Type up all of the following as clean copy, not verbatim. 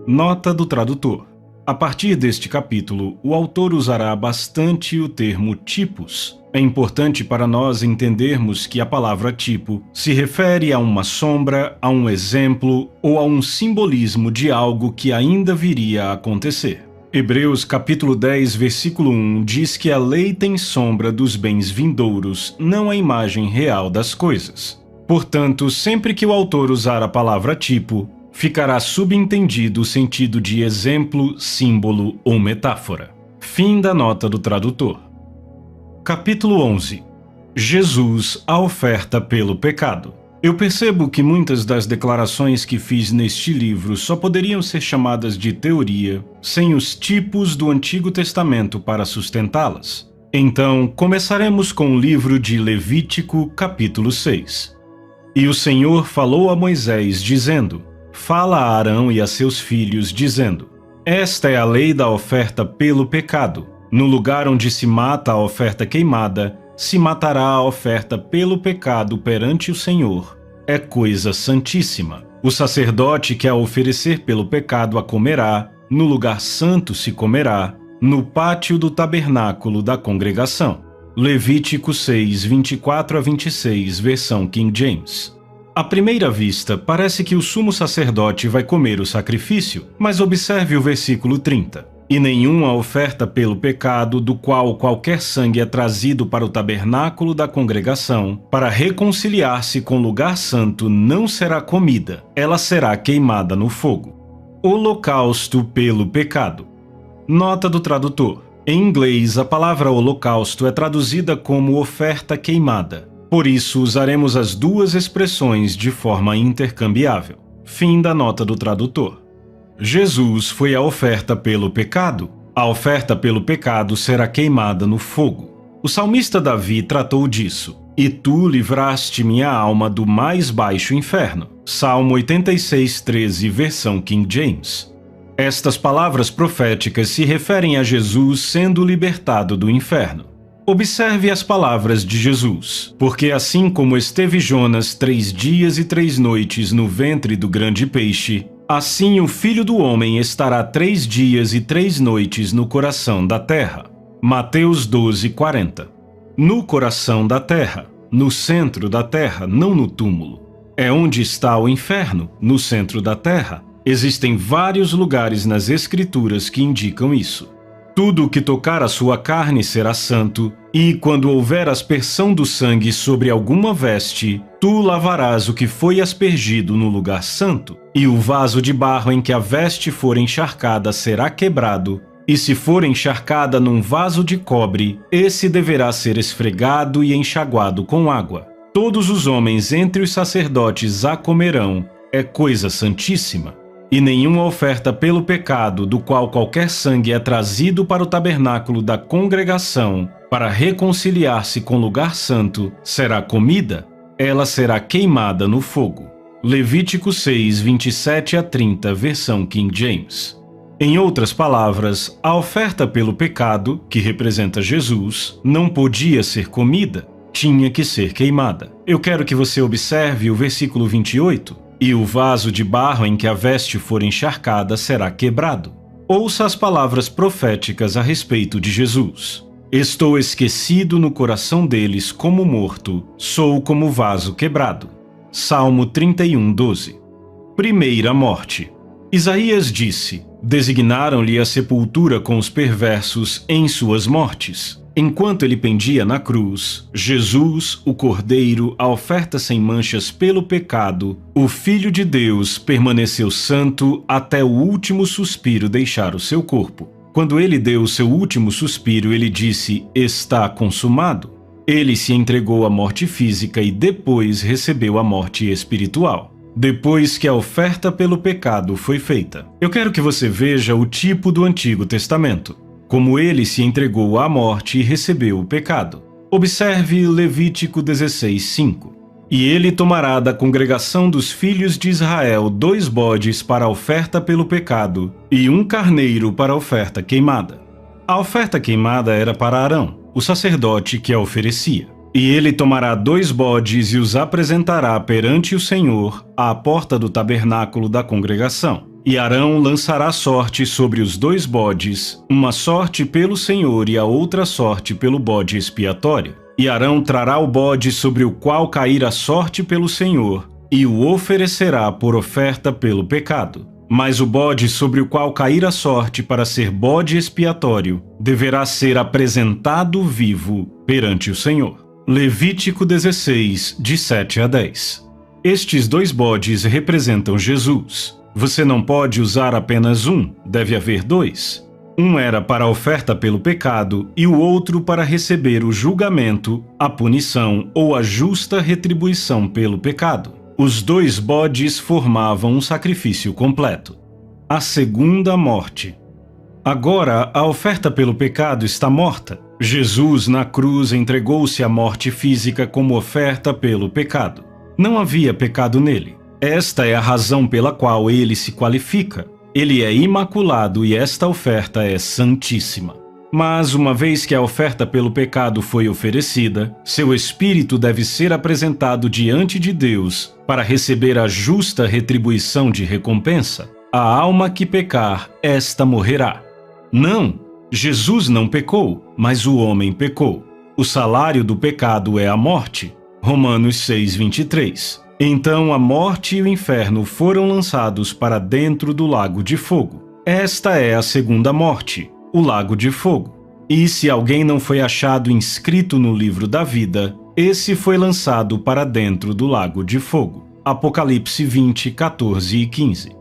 Nota do tradutor. A partir deste capítulo, o autor usará bastante o termo tipos. É importante para nós entendermos que a palavra tipo se refere a uma sombra, a um exemplo ou a um simbolismo de algo que ainda viria a acontecer. Hebreus capítulo 10, versículo 1 diz que a lei tem sombra dos bens vindouros, não a imagem real das coisas. Portanto, sempre que o autor usar a palavra tipo, ficará subentendido o sentido de exemplo, símbolo ou metáfora. Fim da nota do tradutor. Capítulo 11. Jesus, a oferta pelo pecado. Eu percebo que muitas das declarações que fiz neste livro só poderiam ser chamadas de teoria sem os tipos do Antigo Testamento para sustentá-las. Então, começaremos com o livro de Levítico, capítulo 6. E o Senhor falou a Moisés, dizendo: Fala a Arão e a seus filhos, dizendo: Esta é a lei da oferta pelo pecado. No lugar onde se mata a oferta queimada, se matará a oferta pelo pecado perante o Senhor. É coisa santíssima. O sacerdote que a oferecer pelo pecado a comerá, no lugar santo se comerá, no pátio do tabernáculo da congregação. Levítico 6, 24 a 26, versão King James. À primeira vista, parece que o sumo sacerdote vai comer o sacrifício, mas observe o versículo 30. E nenhuma oferta pelo pecado, do qual qualquer sangue é trazido para o tabernáculo da congregação, para reconciliar-se com o lugar santo, não será comida, ela será queimada no fogo. Holocausto pelo pecado. Nota do tradutor. Em inglês, a palavra holocausto é traduzida como oferta queimada. Por isso, usaremos as duas expressões de forma intercambiável. Fim da nota do tradutor. Jesus foi a oferta pelo pecado. A oferta pelo pecado será queimada no fogo. O salmista Davi tratou disso. E tu livraste minha alma do mais baixo inferno. Salmo 86, 13, versão King James. Estas palavras proféticas se referem a Jesus sendo libertado do inferno. Observe as palavras de Jesus. Porque assim como esteve Jonas 3 dias e 3 noites no ventre do grande peixe, assim o Filho do Homem estará 3 dias e 3 noites no coração da terra. Mateus 12, 40. No coração da terra, no centro da terra, não no túmulo. É onde está o inferno, no centro da terra. Existem vários lugares nas Escrituras que indicam isso. Tudo o que tocar a sua carne será santo, e quando houver aspersão do sangue sobre alguma veste, tu lavarás o que foi aspergido no lugar santo, e o vaso de barro em que a veste for encharcada será quebrado, e se for encharcada num vaso de cobre, esse deverá ser esfregado e enxaguado com água. Todos os homens entre os sacerdotes a comerão, é coisa santíssima. E nenhuma oferta pelo pecado, do qual qualquer sangue é trazido para o tabernáculo da congregação, para reconciliar-se com o lugar santo, será comida, ela será queimada no fogo. Levítico 6, 27 a 30, versão King James. Em outras palavras, a oferta pelo pecado, que representa Jesus, não podia ser comida, tinha que ser queimada. Eu quero que você observe o versículo 28. E o vaso de barro em que a veste for encharcada será quebrado. Ouça as palavras proféticas a respeito de Jesus. Estou esquecido no coração deles como morto, sou como vaso quebrado. Salmo 31, 12. Primeira morte. Isaías disse: designaram-lhe a sepultura com os perversos em suas mortes. Enquanto ele pendia na cruz, Jesus, o Cordeiro, a oferta sem manchas pelo pecado, o Filho de Deus, permaneceu santo até o último suspiro deixar o seu corpo. Quando ele deu o seu último suspiro, ele disse: está consumado. Ele se entregou à morte física e depois recebeu a morte espiritual. Depois que a oferta pelo pecado foi feita. Eu quero que você veja o tipo do Antigo Testamento. Como ele se entregou à morte e recebeu o pecado. Observe Levítico 16, 5. E ele tomará da congregação dos filhos de Israel 2 bodes para a oferta pelo pecado e 1 carneiro para a oferta queimada. A oferta queimada era para Arão, o sacerdote que a oferecia. E ele tomará 2 bodes e os apresentará perante o Senhor à porta do tabernáculo da congregação. E Arão lançará sorte sobre os 2 bodes, uma sorte pelo Senhor e a outra sorte pelo bode expiatório. E Arão trará o bode sobre o qual cair a sorte pelo Senhor, e o oferecerá por oferta pelo pecado. Mas o bode sobre o qual cair a sorte para ser bode expiatório deverá ser apresentado vivo perante o Senhor. Levítico 16, de 7 a 10. Estes 2 bodes representam Jesus. Você não pode usar apenas um, deve haver 2. Um era para a oferta pelo pecado e o outro para receber o julgamento, a punição ou a justa retribuição pelo pecado. Os 2 bodes formavam um sacrifício completo. A segunda morte. Agora, a oferta pelo pecado está morta. Jesus, na cruz, entregou-se à morte física como oferta pelo pecado. Não havia pecado nele. Esta é a razão pela qual ele se qualifica. Ele é imaculado e esta oferta é santíssima. Mas, uma vez que a oferta pelo pecado foi oferecida, seu espírito deve ser apresentado diante de Deus para receber a justa retribuição de recompensa. A alma que pecar, esta morrerá. Não, Jesus não pecou, mas o homem pecou. O salário do pecado é a morte. Romanos 6:23. Então a morte e o inferno foram lançados para dentro do lago de fogo. Esta é a segunda morte, o lago de fogo. E se alguém não foi achado inscrito no livro da vida, esse foi lançado para dentro do lago de fogo. Apocalipse 20, 14 e 15.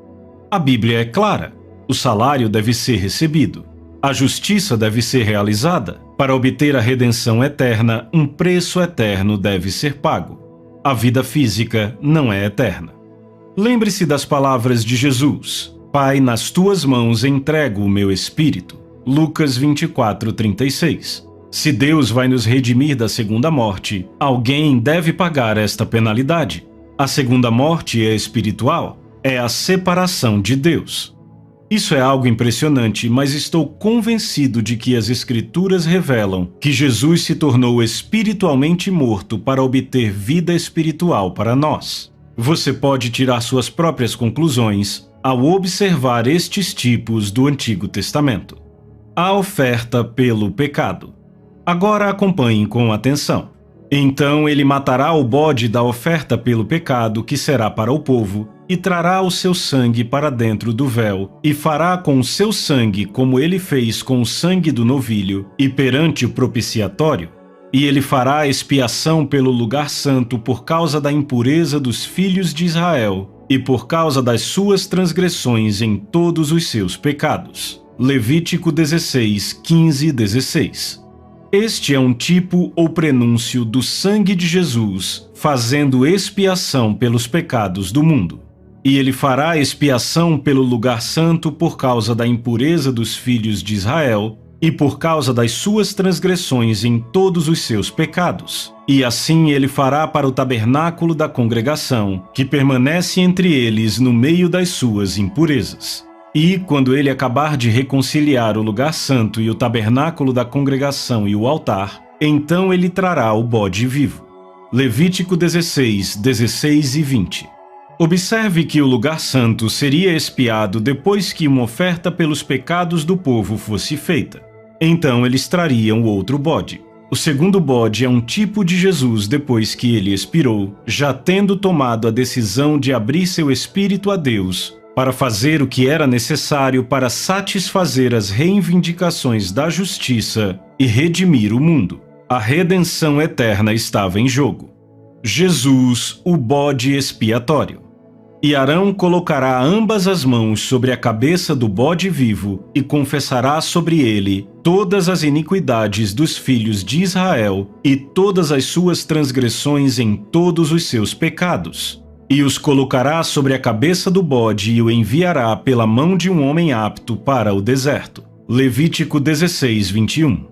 A Bíblia é clara. O salário deve ser recebido. A justiça deve ser realizada. Para obter a redenção eterna, um preço eterno deve ser pago. A vida física não é eterna. Lembre-se das palavras de Jesus: Pai, nas tuas mãos entrego o meu espírito. Lucas 24:36. Se Deus vai nos redimir da segunda morte, alguém deve pagar esta penalidade. A segunda morte é espiritual, é a separação de Deus. Isso é algo impressionante, mas estou convencido de que as Escrituras revelam que Jesus se tornou espiritualmente morto para obter vida espiritual para nós. Você pode tirar suas próprias conclusões ao observar estes tipos do Antigo Testamento. A oferta pelo pecado. Agora acompanhem com atenção. Então ele matará o bode da oferta pelo pecado que será para o povo, e trará o seu sangue para dentro do véu, e fará com o seu sangue como ele fez com o sangue do novilho, e perante o propiciatório. E ele fará expiação pelo lugar santo por causa da impureza dos filhos de Israel, e por causa das suas transgressões em todos os seus pecados. Levítico 16, 15 e 16. Este é um tipo ou prenúncio do sangue de Jesus, fazendo expiação pelos pecados do mundo. E ele fará expiação pelo lugar santo por causa da impureza dos filhos de Israel e por causa das suas transgressões em todos os seus pecados. E assim ele fará para o tabernáculo da congregação, que permanece entre eles no meio das suas impurezas. E, quando ele acabar de reconciliar o lugar santo e o tabernáculo da congregação e o altar, então ele trará o bode vivo. Levítico 16, 16 e 20. Observe que o lugar santo seria expiado depois que uma oferta pelos pecados do povo fosse feita. Então eles trariam o outro bode. O segundo bode é um tipo de Jesus depois que ele expirou, já tendo tomado a decisão de abrir seu espírito a Deus, para fazer o que era necessário para satisfazer as reivindicações da justiça e redimir o mundo. A redenção eterna estava em jogo. Jesus, o bode expiatório. E Arão colocará ambas as mãos sobre a cabeça do bode vivo e confessará sobre ele todas as iniquidades dos filhos de Israel e todas as suas transgressões em todos os seus pecados. E os colocará sobre a cabeça do bode e o enviará pela mão de um homem apto para o deserto. Levítico 16, 21.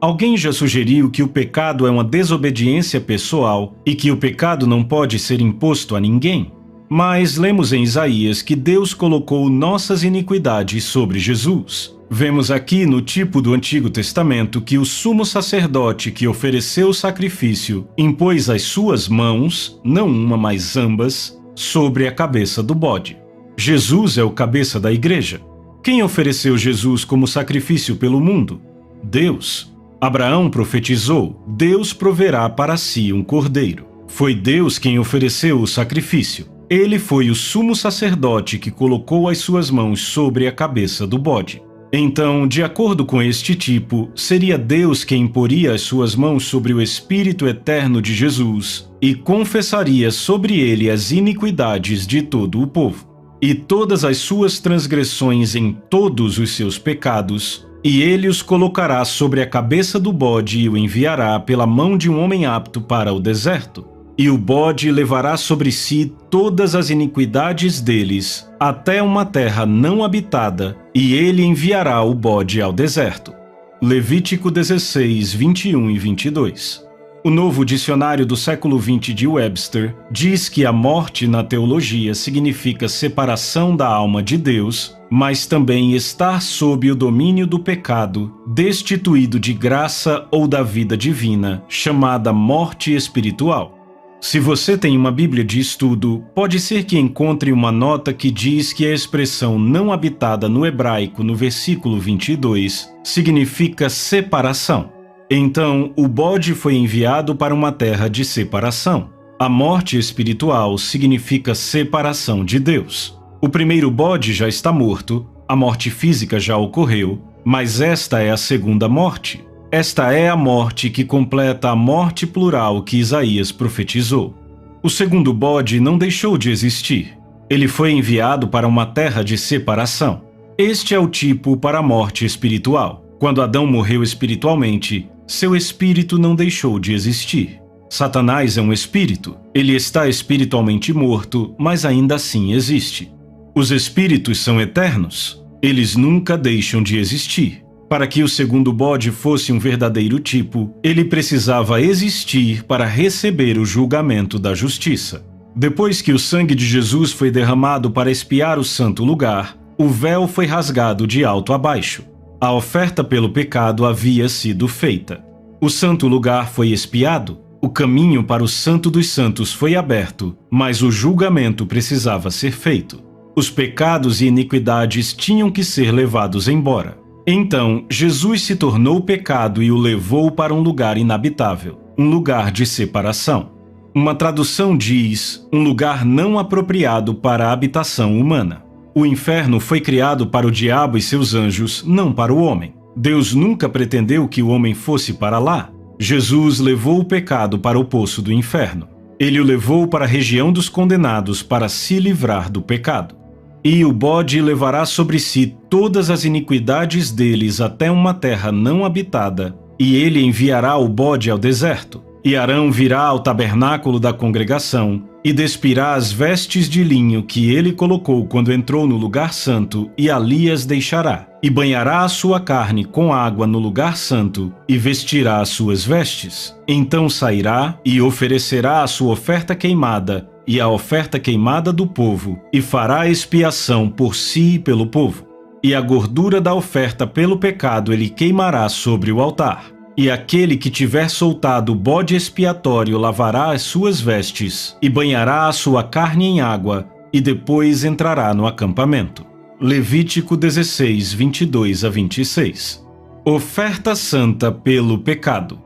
Alguém já sugeriu que o pecado é uma desobediência pessoal e que o pecado não pode ser imposto a ninguém? Mas lemos em Isaías que Deus colocou nossas iniquidades sobre Jesus. Vemos aqui no tipo do Antigo Testamento que o sumo sacerdote que ofereceu o sacrifício impôs as suas mãos, não uma, mas ambas, sobre a cabeça do bode. Jesus é o cabeça da igreja. Quem ofereceu Jesus como sacrifício pelo mundo? Deus. Abraão profetizou: Deus proverá para si um cordeiro. Foi Deus quem ofereceu o sacrifício. Ele foi o sumo sacerdote que colocou as suas mãos sobre a cabeça do bode. Então, de acordo com este tipo, seria Deus quem poria as suas mãos sobre o Espírito eterno de Jesus e confessaria sobre ele as iniquidades de todo o povo, e todas as suas transgressões em todos os seus pecados, e ele os colocará sobre a cabeça do bode e o enviará pela mão de um homem apto para o deserto. E o bode levará sobre si todas as iniquidades deles, até uma terra não habitada, e ele enviará o bode ao deserto. Levítico 16, 21 e 22. O novo dicionário do século XX de Webster diz que a morte na teologia significa separação da alma de Deus, mas também estar sob o domínio do pecado, destituído de graça ou da vida divina, chamada morte espiritual. Se você tem uma Bíblia de estudo, pode ser que encontre uma nota que diz que a expressão não habitada no hebraico no versículo 22 significa separação. Então, o bode foi enviado para uma terra de separação. A morte espiritual significa separação de Deus. O primeiro bode já está morto, a morte física já ocorreu, mas esta é a segunda morte. Esta é a morte que completa a morte plural que Isaías profetizou. O segundo bode não deixou de existir. Ele foi enviado para uma terra de separação. Este é o tipo para a morte espiritual. Quando Adão morreu espiritualmente, seu espírito não deixou de existir. Satanás é um espírito. Ele está espiritualmente morto, mas ainda assim existe. Os espíritos são eternos. Eles nunca deixam de existir. Para que o segundo bode fosse um verdadeiro tipo, ele precisava existir para receber o julgamento da justiça. Depois que o sangue de Jesus foi derramado para expiar o santo lugar, o véu foi rasgado de alto a baixo. A oferta pelo pecado havia sido feita. O santo lugar foi expiado, o caminho para o Santo dos Santos foi aberto, mas o julgamento precisava ser feito. Os pecados e iniquidades tinham que ser levados embora. Então, Jesus se tornou pecado e o levou para um lugar inabitável, um lugar de separação. Uma tradução diz, um lugar não apropriado para a habitação humana. O inferno foi criado para o diabo e seus anjos, não para o homem. Deus nunca pretendeu que o homem fosse para lá. Jesus levou o pecado para o poço do inferno. Ele o levou para a região dos condenados para se livrar do pecado. E o bode levará sobre si todas as iniquidades deles até uma terra não habitada, e ele enviará o bode ao deserto. E Arão virá ao tabernáculo da congregação, e despirá as vestes de linho que ele colocou quando entrou no lugar santo, e ali as deixará. E banhará a sua carne com água no lugar santo, e vestirá as suas vestes. Então sairá, e oferecerá a sua oferta queimada, e a oferta queimada do povo, e fará expiação por si e pelo povo. E a gordura da oferta pelo pecado ele queimará sobre o altar. E aquele que tiver soltado o bode expiatório lavará as suas vestes, e banhará a sua carne em água, e depois entrará no acampamento. Levítico 16, 22 a 26. Oferta santa pelo pecado.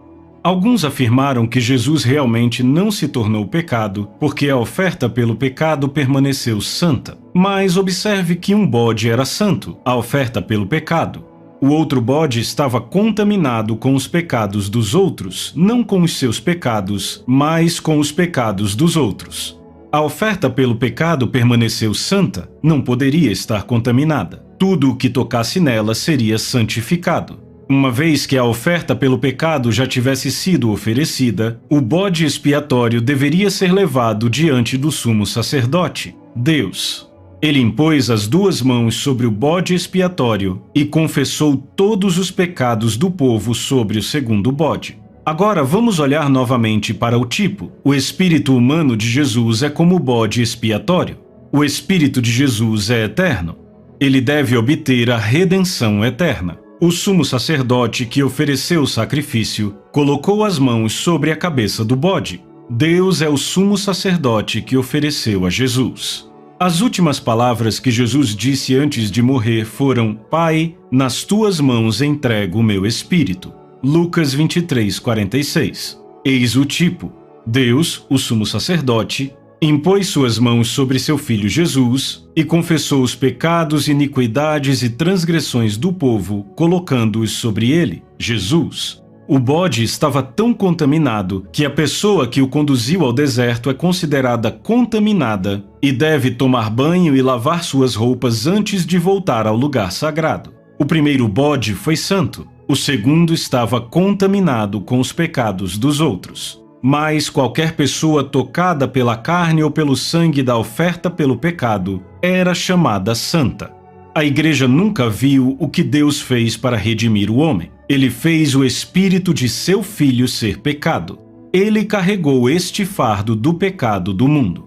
Alguns afirmaram que Jesus realmente não se tornou pecado porque a oferta pelo pecado permaneceu santa. Mas observe que um bode era santo, a oferta pelo pecado. O outro bode estava contaminado com os pecados dos outros, não com os seus pecados, mas com os pecados dos outros. A oferta pelo pecado permaneceu santa, não poderia estar contaminada. Tudo o que tocasse nela seria santificado. Uma vez que a oferta pelo pecado já tivesse sido oferecida, o bode expiatório deveria ser levado diante do sumo sacerdote, Deus. Ele impôs as duas mãos sobre o bode expiatório e confessou todos os pecados do povo sobre o segundo bode. Agora vamos olhar novamente para o tipo. O espírito humano de Jesus é como o bode expiatório. O espírito de Jesus é eterno. Ele deve obter a redenção eterna. O sumo sacerdote que ofereceu o sacrifício colocou as mãos sobre a cabeça do bode. Deus é o sumo sacerdote que ofereceu a Jesus. As últimas palavras que Jesus disse antes de morrer foram: Pai, nas tuas mãos entrego o meu espírito. Lucas 23:46. Eis o tipo. Deus, o sumo sacerdote, impôs suas mãos sobre seu filho Jesus e confessou os pecados, iniquidades e transgressões do povo, colocando-os sobre ele, Jesus. O bode estava tão contaminado que a pessoa que o conduziu ao deserto é considerada contaminada e deve tomar banho e lavar suas roupas antes de voltar ao lugar sagrado. O primeiro bode foi santo, o segundo estava contaminado com os pecados dos outros. Mas qualquer pessoa tocada pela carne ou pelo sangue da oferta pelo pecado era chamada santa. A igreja nunca viu o que Deus fez para redimir o homem. Ele fez o espírito de seu filho ser pecado. Ele carregou este fardo do pecado do mundo.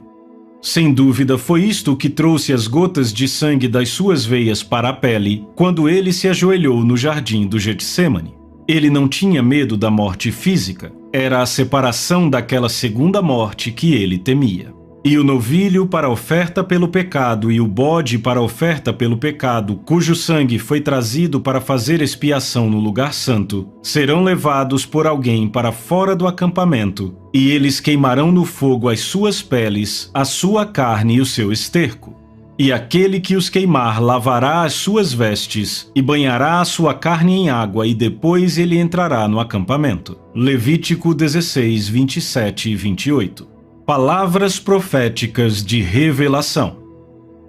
Sem dúvida, foi isto que trouxe as gotas de sangue das suas veias para a pele quando ele se ajoelhou no jardim do Getsêmani. Ele não tinha medo da morte física. Era a separação daquela segunda morte que ele temia. E o novilho para a oferta pelo pecado e o bode para a oferta pelo pecado, cujo sangue foi trazido para fazer expiação no lugar santo, serão levados por alguém para fora do acampamento, e eles queimarão no fogo as suas peles, a sua carne e o seu esterco. E aquele que os queimar lavará as suas vestes e banhará a sua carne em água, e depois ele entrará no acampamento. Levítico 16, 27 e 28. Palavras proféticas de revelação.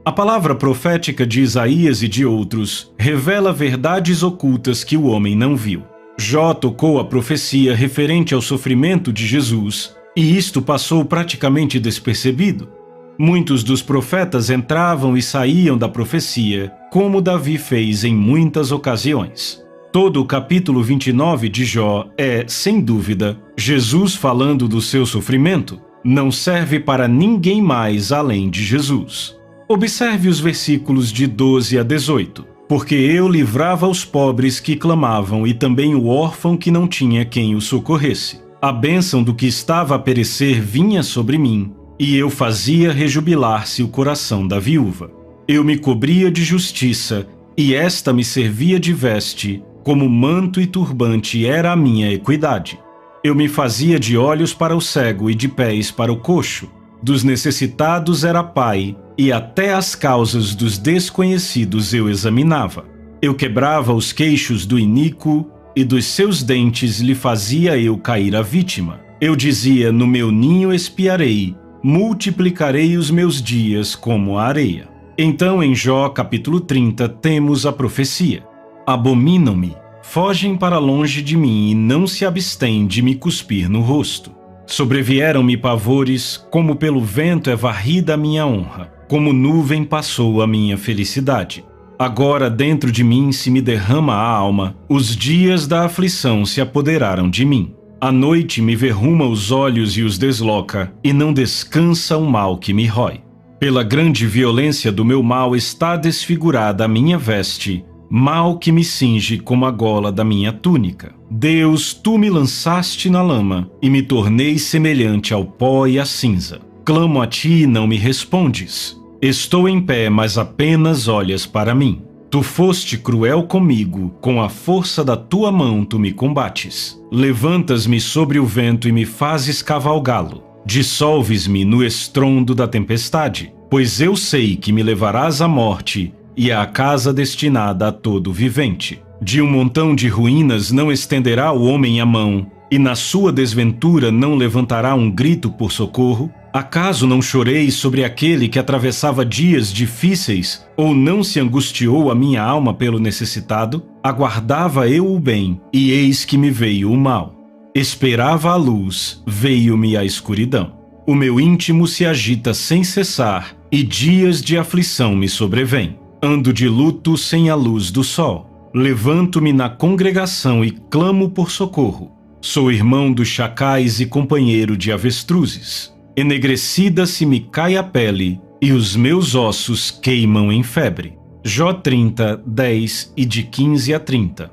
A palavra profética de Isaías e de outros revela verdades ocultas que o homem não viu. Jó tocou a profecia referente ao sofrimento de Jesus, e isto passou praticamente despercebido. Muitos dos profetas entravam e saíam da profecia, como Davi fez em muitas ocasiões. Todo o capítulo 29 de Jó é, sem dúvida, Jesus falando do seu sofrimento. Não serve para ninguém mais além de Jesus. Observe os versículos de 12 a 18. Porque eu livrava os pobres que clamavam e também o órfão que não tinha quem o socorresse. A bênção do que estava a perecer vinha sobre mim, e eu fazia rejubilar-se o coração da viúva. Eu me cobria de justiça, e esta me servia de veste, como manto e turbante era a minha equidade. Eu me fazia de olhos para o cego e de pés para o coxo. Dos necessitados era pai, e até as causas dos desconhecidos eu examinava. Eu quebrava os queixos do iníquo, e dos seus dentes lhe fazia eu cair a vítima. Eu dizia: no meu ninho espiarei, multiplicarei os meus dias como a areia. Então em Jó capítulo 30 temos a profecia. Abominam-me. Fogem para longe de mim e não se abstêm de me cuspir no rosto. Sobrevieram-me pavores, como pelo vento é varrida a minha honra, como nuvem passou a minha felicidade. Agora dentro de mim se me derrama a alma, os dias da aflição se apoderaram de mim. A noite me verruma os olhos e os desloca, e não descansa o mal que me rói. Pela grande violência do meu mal está desfigurada a minha veste, mal que me cinge como a gola da minha túnica. Deus, tu me lançaste na lama, e me tornei semelhante ao pó e à cinza. Clamo a ti e não me respondes. Estou em pé, mas apenas olhas para mim. Tu foste cruel comigo, com a força da tua mão tu me combates. Levantas-me sobre o vento e me fazes cavalgá-lo. Dissolves-me no estrondo da tempestade, pois eu sei que me levarás à morte, e à casa destinada a todo vivente. De um montão de ruínas não estenderá o homem a mão, e na sua desventura não levantará um grito por socorro? Acaso não chorei sobre aquele que atravessava dias difíceis, ou não se angustiou a minha alma pelo necessitado? Aguardava eu o bem, e eis que me veio o mal. Esperava a luz, veio-me a escuridão. O meu íntimo se agita sem cessar, e dias de aflição me sobrevêm. Ando de luto sem a luz do sol. Levanto-me na congregação e clamo por socorro. Sou irmão dos chacais e companheiro de avestruzes. Enegrecida se me cai a pele, e os meus ossos queimam em febre. Jó 30, 10 e de 15 a 30.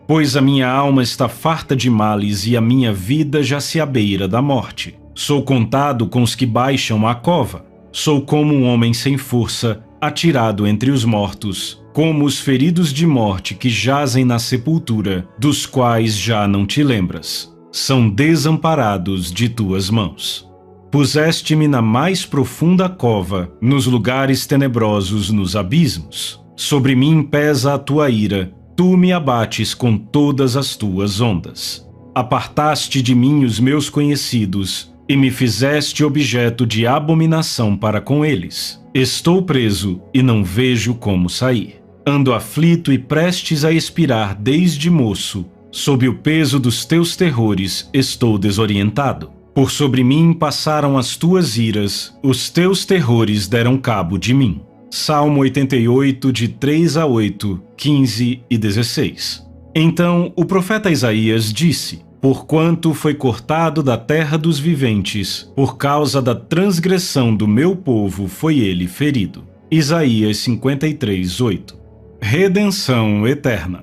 Pois a minha alma está farta de males e a minha vida já se abeira da morte. Sou contado com os que baixam à cova. Sou como um homem sem força, atirado entre os mortos, como os feridos de morte que jazem na sepultura, dos quais já não te lembras. São desamparados de tuas mãos. Puseste-me na mais profunda cova, nos lugares tenebrosos, nos abismos. Sobre mim pesa a tua ira, tu me abates com todas as tuas ondas. Apartaste de mim os meus conhecidos, e me fizeste objeto de abominação para com eles. Estou preso e não vejo como sair. Ando aflito e prestes a expirar desde moço. Sob o peso dos teus terrores estou desorientado. Por sobre mim passaram as tuas iras, os teus terrores deram cabo de mim. Salmo 88, de 3 a 8, 15 e 16. Então o profeta Isaías disse: Porquanto foi cortado da terra dos viventes, por causa da transgressão do meu povo foi ele ferido. Isaías 53, 8. Redenção eterna.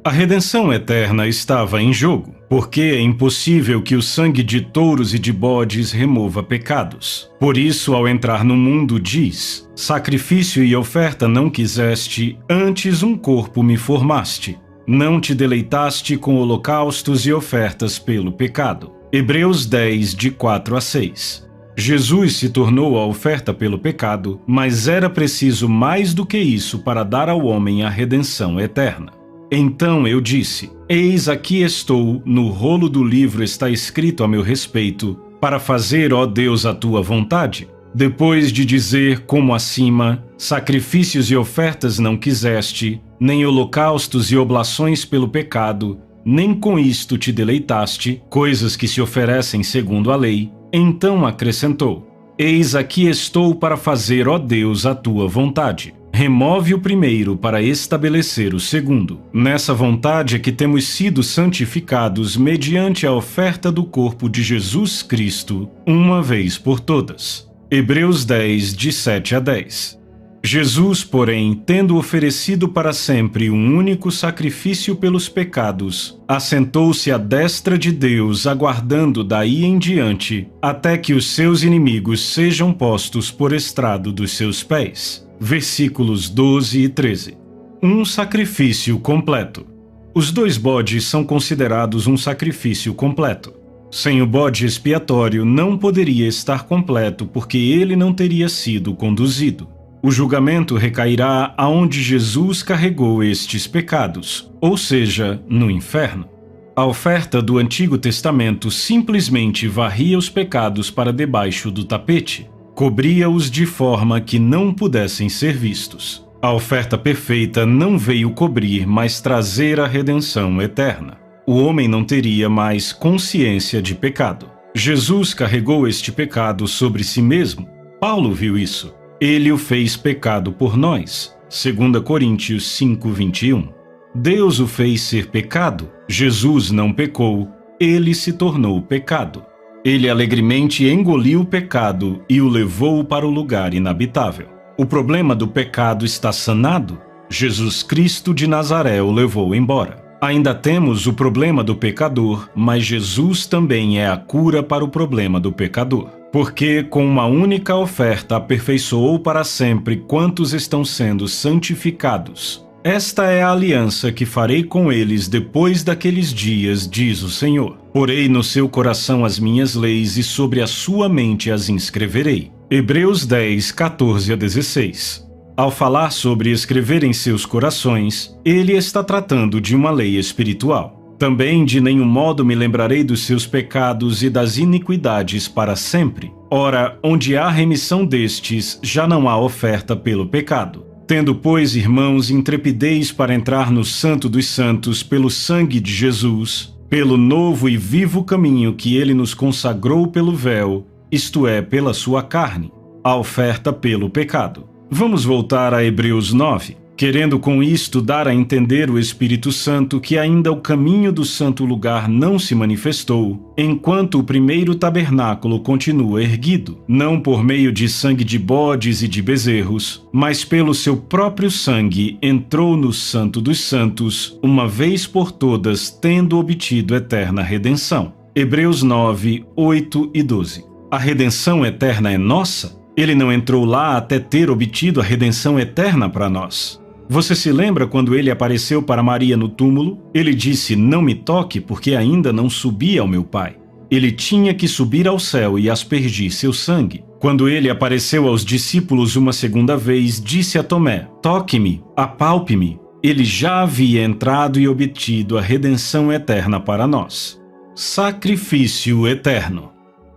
A redenção eterna estava em jogo, porque é impossível que o sangue de touros e de bodes remova pecados. Por isso, ao entrar no mundo, diz: Sacrifício e oferta não quiseste, antes um corpo me formaste. Não te deleitaste com holocaustos e ofertas pelo pecado. Hebreus 10, de 4 a 6. Jesus se tornou a oferta pelo pecado, mas era preciso mais do que isso para dar ao homem a redenção eterna. Então eu disse: Eis aqui estou, no rolo do livro está escrito a meu respeito, para fazer, ó Deus, a tua vontade. Depois de dizer, como acima, sacrifícios e ofertas não quiseste, nem holocaustos e oblações pelo pecado, nem com isto te deleitaste, coisas que se oferecem segundo a lei, então acrescentou: Eis aqui estou para fazer, ó Deus, a tua vontade. Remove o primeiro para estabelecer o segundo. Nessa vontade é que temos sido santificados mediante a oferta do corpo de Jesus Cristo, uma vez por todas. Hebreus 10, de 7 a 10. Jesus, porém, tendo oferecido para sempre um único sacrifício pelos pecados, assentou-se à destra de Deus, aguardando daí em diante, até que os seus inimigos sejam postos por estrado dos seus pés. Versículos 12 e 13. Um sacrifício completo. Os 2 bodes são considerados um sacrifício completo. Sem o bode expiatório não poderia estar completo porque ele não teria sido conduzido. O julgamento recairá aonde Jesus carregou estes pecados, ou seja, no inferno. A oferta do Antigo Testamento simplesmente varria os pecados para debaixo do tapete. Cobria-os de forma que não pudessem ser vistos. A oferta perfeita não veio cobrir, mas trazer a redenção eterna. O homem não teria mais consciência de pecado. Jesus carregou este pecado sobre si mesmo. Paulo viu isso. Ele o fez pecado por nós. 2 Coríntios 5, 21. Deus o fez ser pecado. Jesus não pecou. Ele se tornou pecado. Ele alegremente engoliu o pecado e o levou para o lugar inabitável. O problema do pecado está sanado. Jesus Cristo de Nazaré o levou embora. Ainda temos o problema do pecador, mas Jesus também é a cura para o problema do pecador. Porque com uma única oferta aperfeiçoou para sempre quantos estão sendo santificados. Esta é a aliança que farei com eles depois daqueles dias, diz o Senhor. Porei no seu coração as minhas leis e sobre a sua mente as inscreverei. Hebreus 10, 14 a 16. Ao falar sobre escrever em seus corações, ele está tratando de uma lei espiritual. Também de nenhum modo me lembrarei dos seus pecados e das iniquidades para sempre. Ora, onde há remissão destes, já não há oferta pelo pecado. Tendo, pois, irmãos, intrepidez para entrar no Santo dos Santos pelo sangue de Jesus, pelo novo e vivo caminho que ele nos consagrou pelo véu, isto é, pela sua carne, a oferta pelo pecado. Vamos voltar a Hebreus 9, querendo com isto dar a entender o Espírito Santo que ainda o caminho do santo lugar não se manifestou, enquanto o primeiro tabernáculo continua erguido, não por meio de sangue de bodes e de bezerros, mas pelo seu próprio sangue entrou no Santo dos Santos, uma vez por todas, tendo obtido eterna redenção. Hebreus 9, 8 e 12. A redenção eterna é nossa? Ele não entrou lá até ter obtido a redenção eterna para nós. Você se lembra quando ele apareceu para Maria no túmulo? Ele disse: "Não me toque, porque ainda não subi ao meu Pai." Ele tinha que subir ao céu e aspergir seu sangue. Quando ele apareceu aos discípulos uma segunda vez, disse a Tomé: "Toque-me, apalpe-me." Ele já havia entrado e obtido a redenção eterna para nós. Sacrifício eterno.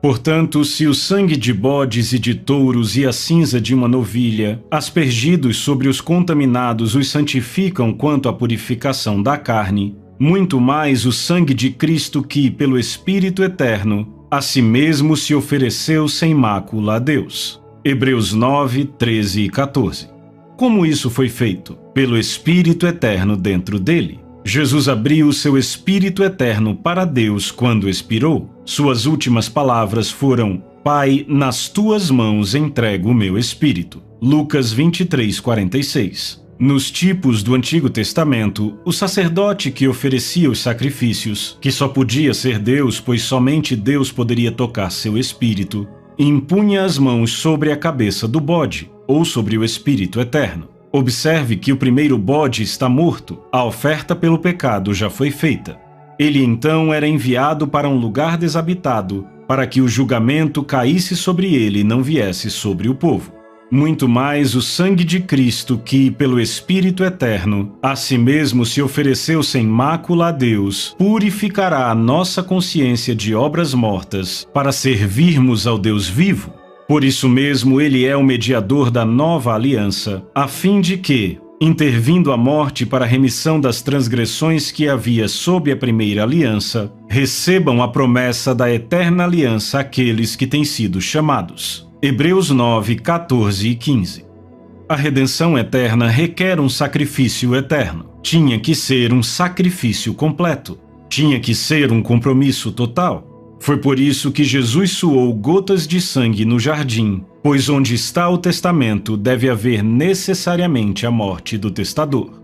Portanto, se o sangue de bodes e de touros e a cinza de uma novilha, aspergidos sobre os contaminados, os santificam quanto à purificação da carne, muito mais o sangue de Cristo que, pelo Espírito eterno, a si mesmo se ofereceu sem mácula a Deus. Hebreus 9, 13 e 14. Como isso foi feito? Pelo Espírito eterno dentro dele. Jesus abriu o seu Espírito eterno para Deus quando expirou. Suas últimas palavras foram: "Pai, nas tuas mãos entrego o meu espírito." Lucas 23, 46. Nos tipos do Antigo Testamento, o sacerdote que oferecia os sacrifícios, que só podia ser Deus, pois somente Deus poderia tocar seu espírito, impunha as mãos sobre a cabeça do bode, ou sobre o Espírito eterno. Observe que o primeiro bode está morto, a oferta pelo pecado já foi feita. Ele então era enviado para um lugar desabitado, para que o julgamento caísse sobre ele e não viesse sobre o povo. Muito mais o sangue de Cristo que, pelo Espírito eterno, a si mesmo se ofereceu sem mácula a Deus, purificará a nossa consciência de obras mortas, para servirmos ao Deus vivo. Por isso mesmo ele é o mediador da nova aliança, a fim de que, intervindo a morte para a remissão das transgressões que havia sob a primeira aliança, recebam a promessa da eterna aliança aqueles que têm sido chamados. Hebreus 9, 14 e 15. A redenção eterna requer um sacrifício eterno. Tinha que ser um sacrifício completo. Tinha que ser um compromisso total. Foi por isso que Jesus suou gotas de sangue no jardim, pois onde está o testamento deve haver necessariamente a morte do testador.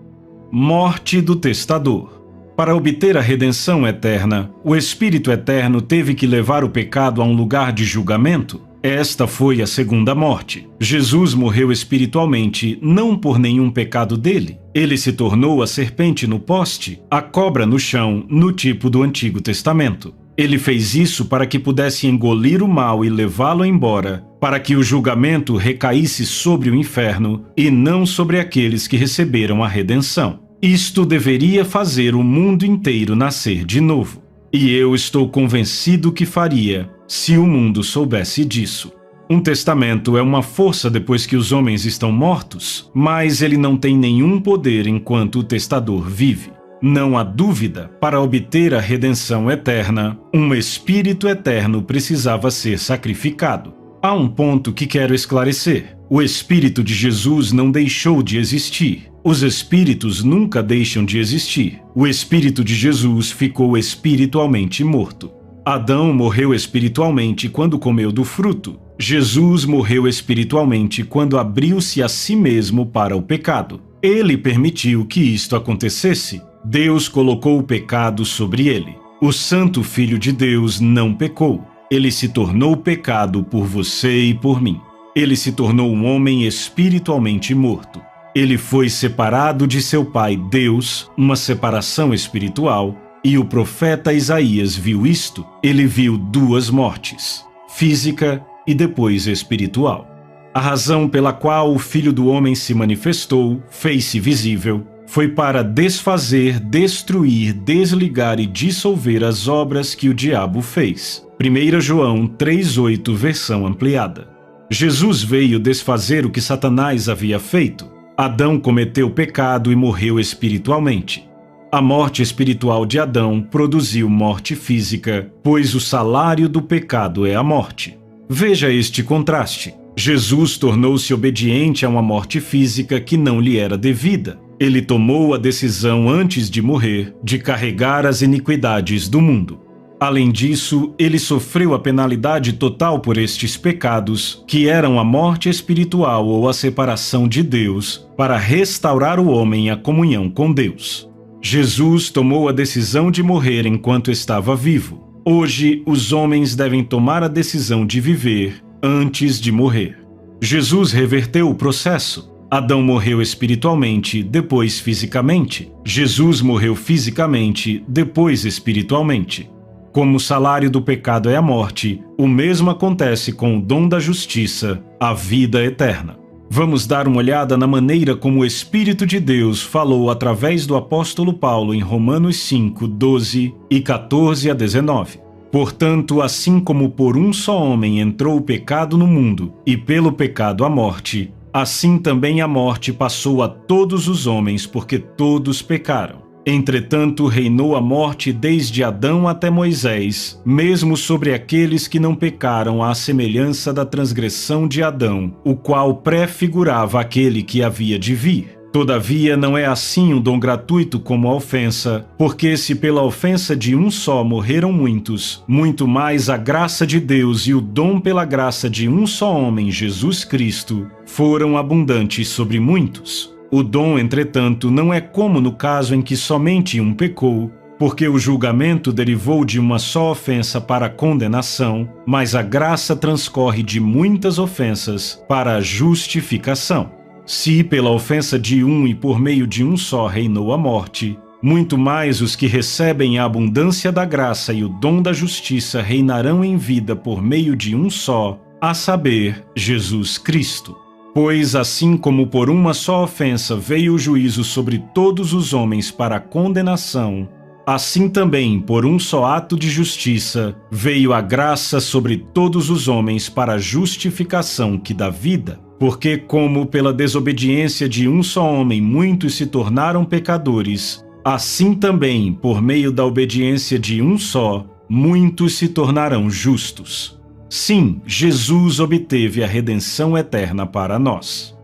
Morte do testador. Para obter a redenção eterna, o Espírito eterno teve que levar o pecado a um lugar de julgamento. Esta foi a segunda morte. Jesus morreu espiritualmente, não por nenhum pecado dele. Ele se tornou a serpente no poste, a cobra no chão, no tipo do Antigo Testamento. Ele fez isso para que pudesse engolir o mal e levá-lo embora, para que o julgamento recaísse sobre o inferno e não sobre aqueles que receberam a redenção. Isto deveria fazer o mundo inteiro nascer de novo. E eu estou convencido que faria, se o mundo soubesse disso. Um testamento é uma força depois que os homens estão mortos, mas ele não tem nenhum poder enquanto o testador vive. Não há dúvida, para obter a redenção eterna, um Espírito eterno precisava ser sacrificado. Há um ponto que quero esclarecer. O Espírito de Jesus não deixou de existir. Os Espíritos nunca deixam de existir. O Espírito de Jesus ficou espiritualmente morto. Adão morreu espiritualmente quando comeu do fruto. Jesus morreu espiritualmente quando abriu-se a si mesmo para o pecado. Ele permitiu que isto acontecesse. Deus colocou o pecado sobre ele. O Santo Filho de Deus não pecou. Ele se tornou pecado por você e por mim. Ele se tornou um homem espiritualmente morto. Ele foi separado de seu pai Deus, uma separação espiritual, e o profeta Isaías viu isto. Ele viu duas mortes, física e depois espiritual. A razão pela qual o Filho do Homem se manifestou, fez-se visível, foi para desfazer, destruir, desligar e dissolver as obras que o diabo fez. 1 João 3,8, versão ampliada. Jesus veio desfazer o que Satanás havia feito. Adão cometeu pecado e morreu espiritualmente. A morte espiritual de Adão produziu morte física, pois o salário do pecado é a morte. Veja este contraste. Jesus tornou-se obediente a uma morte física que não lhe era devida. Ele tomou a decisão antes de morrer de carregar as iniquidades do mundo. Além disso, ele sofreu a penalidade total por estes pecados, que eram a morte espiritual ou a separação de Deus, para restaurar o homem à comunhão com Deus. Jesus tomou a decisão de morrer enquanto estava vivo. Hoje, os homens devem tomar a decisão de viver antes de morrer. Jesus reverteu o processo. Adão morreu espiritualmente, depois fisicamente. Jesus morreu fisicamente, depois espiritualmente. Como o salário do pecado é a morte, o mesmo acontece com o dom da justiça, a vida eterna. Vamos dar uma olhada na maneira como o Espírito de Deus falou através do apóstolo Paulo em Romanos 5, 12 e 14 a 19. Portanto, assim como por um só homem entrou o pecado no mundo, e pelo pecado a morte, assim também a morte passou a todos os homens, porque todos pecaram. Entretanto, reinou a morte desde Adão até Moisés, mesmo sobre aqueles que não pecaram à semelhança da transgressão de Adão, o qual prefigurava aquele que havia de vir. Todavia, não é assim um dom gratuito como a ofensa, porque se pela ofensa de um só morreram muitos, muito mais a graça de Deus e o dom pela graça de um só homem, Jesus Cristo, foram abundantes sobre muitos. O dom, entretanto, não é como no caso em que somente um pecou, porque o julgamento derivou de uma só ofensa para a condenação, mas a graça transcorre de muitas ofensas para a justificação. Se pela ofensa de um e por meio de um só reinou a morte, muito mais os que recebem a abundância da graça e o dom da justiça reinarão em vida por meio de um só, a saber, Jesus Cristo. Pois assim como por uma só ofensa veio o juízo sobre todos os homens para a condenação, assim também por um só ato de justiça veio a graça sobre todos os homens para a justificação que dá vida. Porque como pela desobediência de um só homem muitos se tornaram pecadores, assim também, por meio da obediência de um só, muitos se tornarão justos. Sim, Jesus obteve a redenção eterna para nós.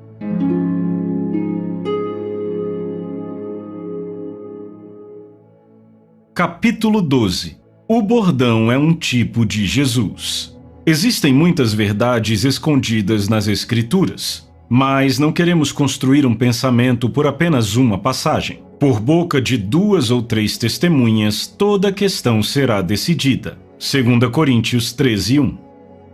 Capítulo 12. O bordão é um tipo de Jesus. Existem muitas verdades escondidas nas Escrituras, mas não queremos construir um pensamento por apenas uma passagem. Por boca de 2 ou 3 testemunhas, toda a questão será decidida. 2 Coríntios 13, 1.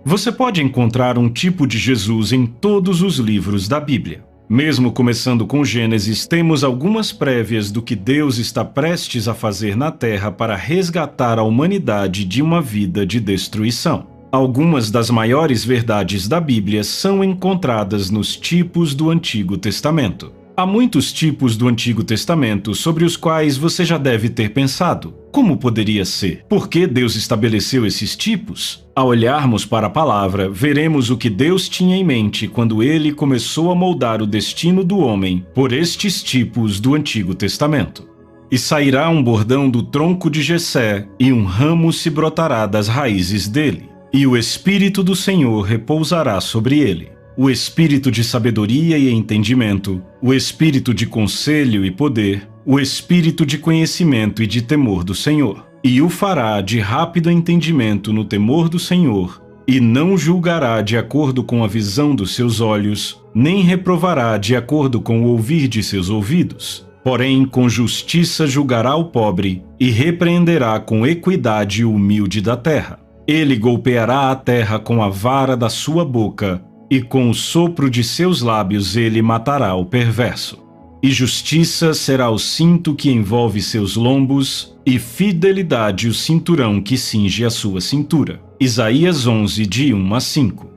Você pode encontrar um tipo de Jesus em todos os livros da Bíblia. Mesmo começando com Gênesis, temos algumas prévias do que Deus está prestes a fazer na Terra para resgatar a humanidade de uma vida de destruição. Algumas das maiores verdades da Bíblia são encontradas nos tipos do Antigo Testamento. Há muitos tipos do Antigo Testamento sobre os quais você já deve ter pensado. Como poderia ser? Por que Deus estabeleceu esses tipos? Ao olharmos para a palavra, veremos o que Deus tinha em mente quando ele começou a moldar o destino do homem por estes tipos do Antigo Testamento. E sairá um bordão do tronco de Jessé, e um ramo se brotará das raízes dele. E o Espírito do Senhor repousará sobre ele, o Espírito de sabedoria e entendimento, o Espírito de conselho e poder, o Espírito de conhecimento e de temor do Senhor. E o fará de rápido entendimento no temor do Senhor, e não julgará de acordo com a visão dos seus olhos, nem reprovará de acordo com o ouvir de seus ouvidos. Porém, com justiça julgará o pobre, e repreenderá com equidade o humilde da terra. Ele golpeará a terra com a vara da sua boca, e com o sopro de seus lábios ele matará o perverso. E justiça será o cinto que envolve seus lombos, e fidelidade o cinturão que cinge a sua cintura. Isaías 11, de 1 a 5.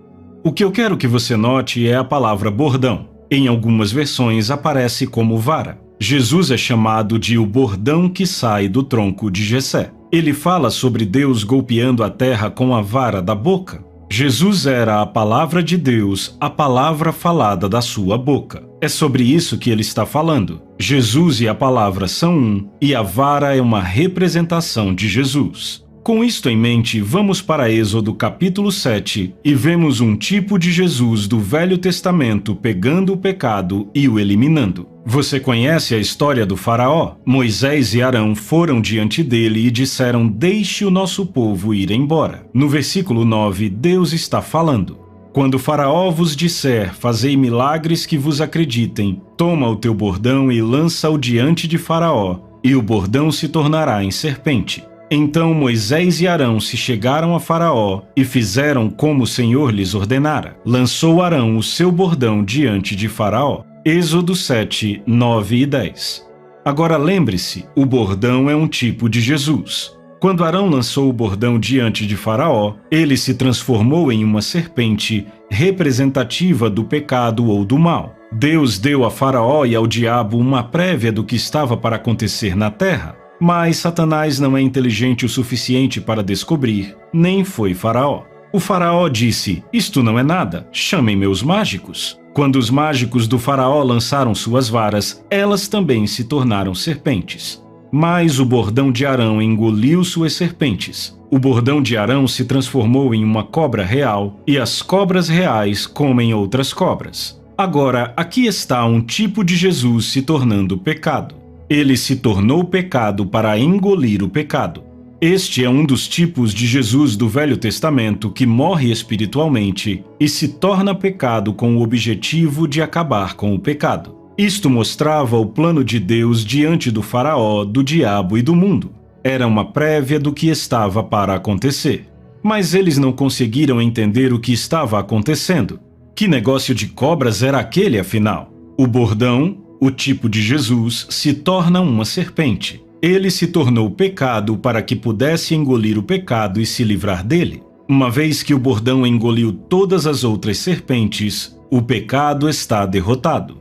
O que eu quero que você note é a palavra bordão. Em algumas versões aparece como vara. Jesus é chamado de o bordão que sai do tronco de Jessé. Ele fala sobre Deus golpeando a terra com a vara da boca. Jesus era a palavra de Deus, a palavra falada da sua boca. É sobre isso que ele está falando. Jesus e a palavra são um, e a vara é uma representação de Jesus. Com isto em mente, vamos para Êxodo capítulo 7 e vemos um tipo de Jesus do Velho Testamento pegando o pecado e o eliminando. Você conhece a história do faraó? Moisés e Arão foram diante dele e disseram: "Deixe o nosso povo ir embora." No versículo 9, Deus está falando: "Quando o faraó vos disser, fazei milagres que vos acreditem, toma o teu bordão e lança-o diante de faraó, e o bordão se tornará em serpente." Então Moisés e Arão se chegaram a Faraó e fizeram como o Senhor lhes ordenara. Lançou Arão o seu bordão diante de Faraó. Êxodo 7, 9 e 10. Agora lembre-se, o bordão é um tipo de Jesus. Quando Arão lançou o bordão diante de Faraó, ele se transformou em uma serpente representativa do pecado ou do mal. Deus deu a Faraó e ao diabo uma prévia do que estava para acontecer na terra. Mas Satanás não é inteligente o suficiente para descobrir, nem foi Faraó. O Faraó disse: "Isto não é nada, chamem meus mágicos." Quando os mágicos do Faraó lançaram suas varas, elas também se tornaram serpentes. Mas o bordão de Arão engoliu suas serpentes. O bordão de Arão se transformou em uma cobra real, e as cobras reais comem outras cobras. Agora, aqui está um tipo de Jesus se tornando pecado. Ele se tornou pecado para engolir o pecado. Este é um dos tipos de Jesus do Velho Testamento que morre espiritualmente e se torna pecado com o objetivo de acabar com o pecado. Isto mostrava o plano de Deus diante do Faraó, do diabo e do mundo. Era uma prévia do que estava para acontecer. Mas eles não conseguiram entender o que estava acontecendo. Que negócio de cobras era aquele, afinal? O bordão, o tipo de Jesus, se torna uma serpente. Ele se tornou pecado para que pudesse engolir o pecado e se livrar dele. Uma vez que o bordão engoliu todas as outras serpentes, o pecado está derrotado.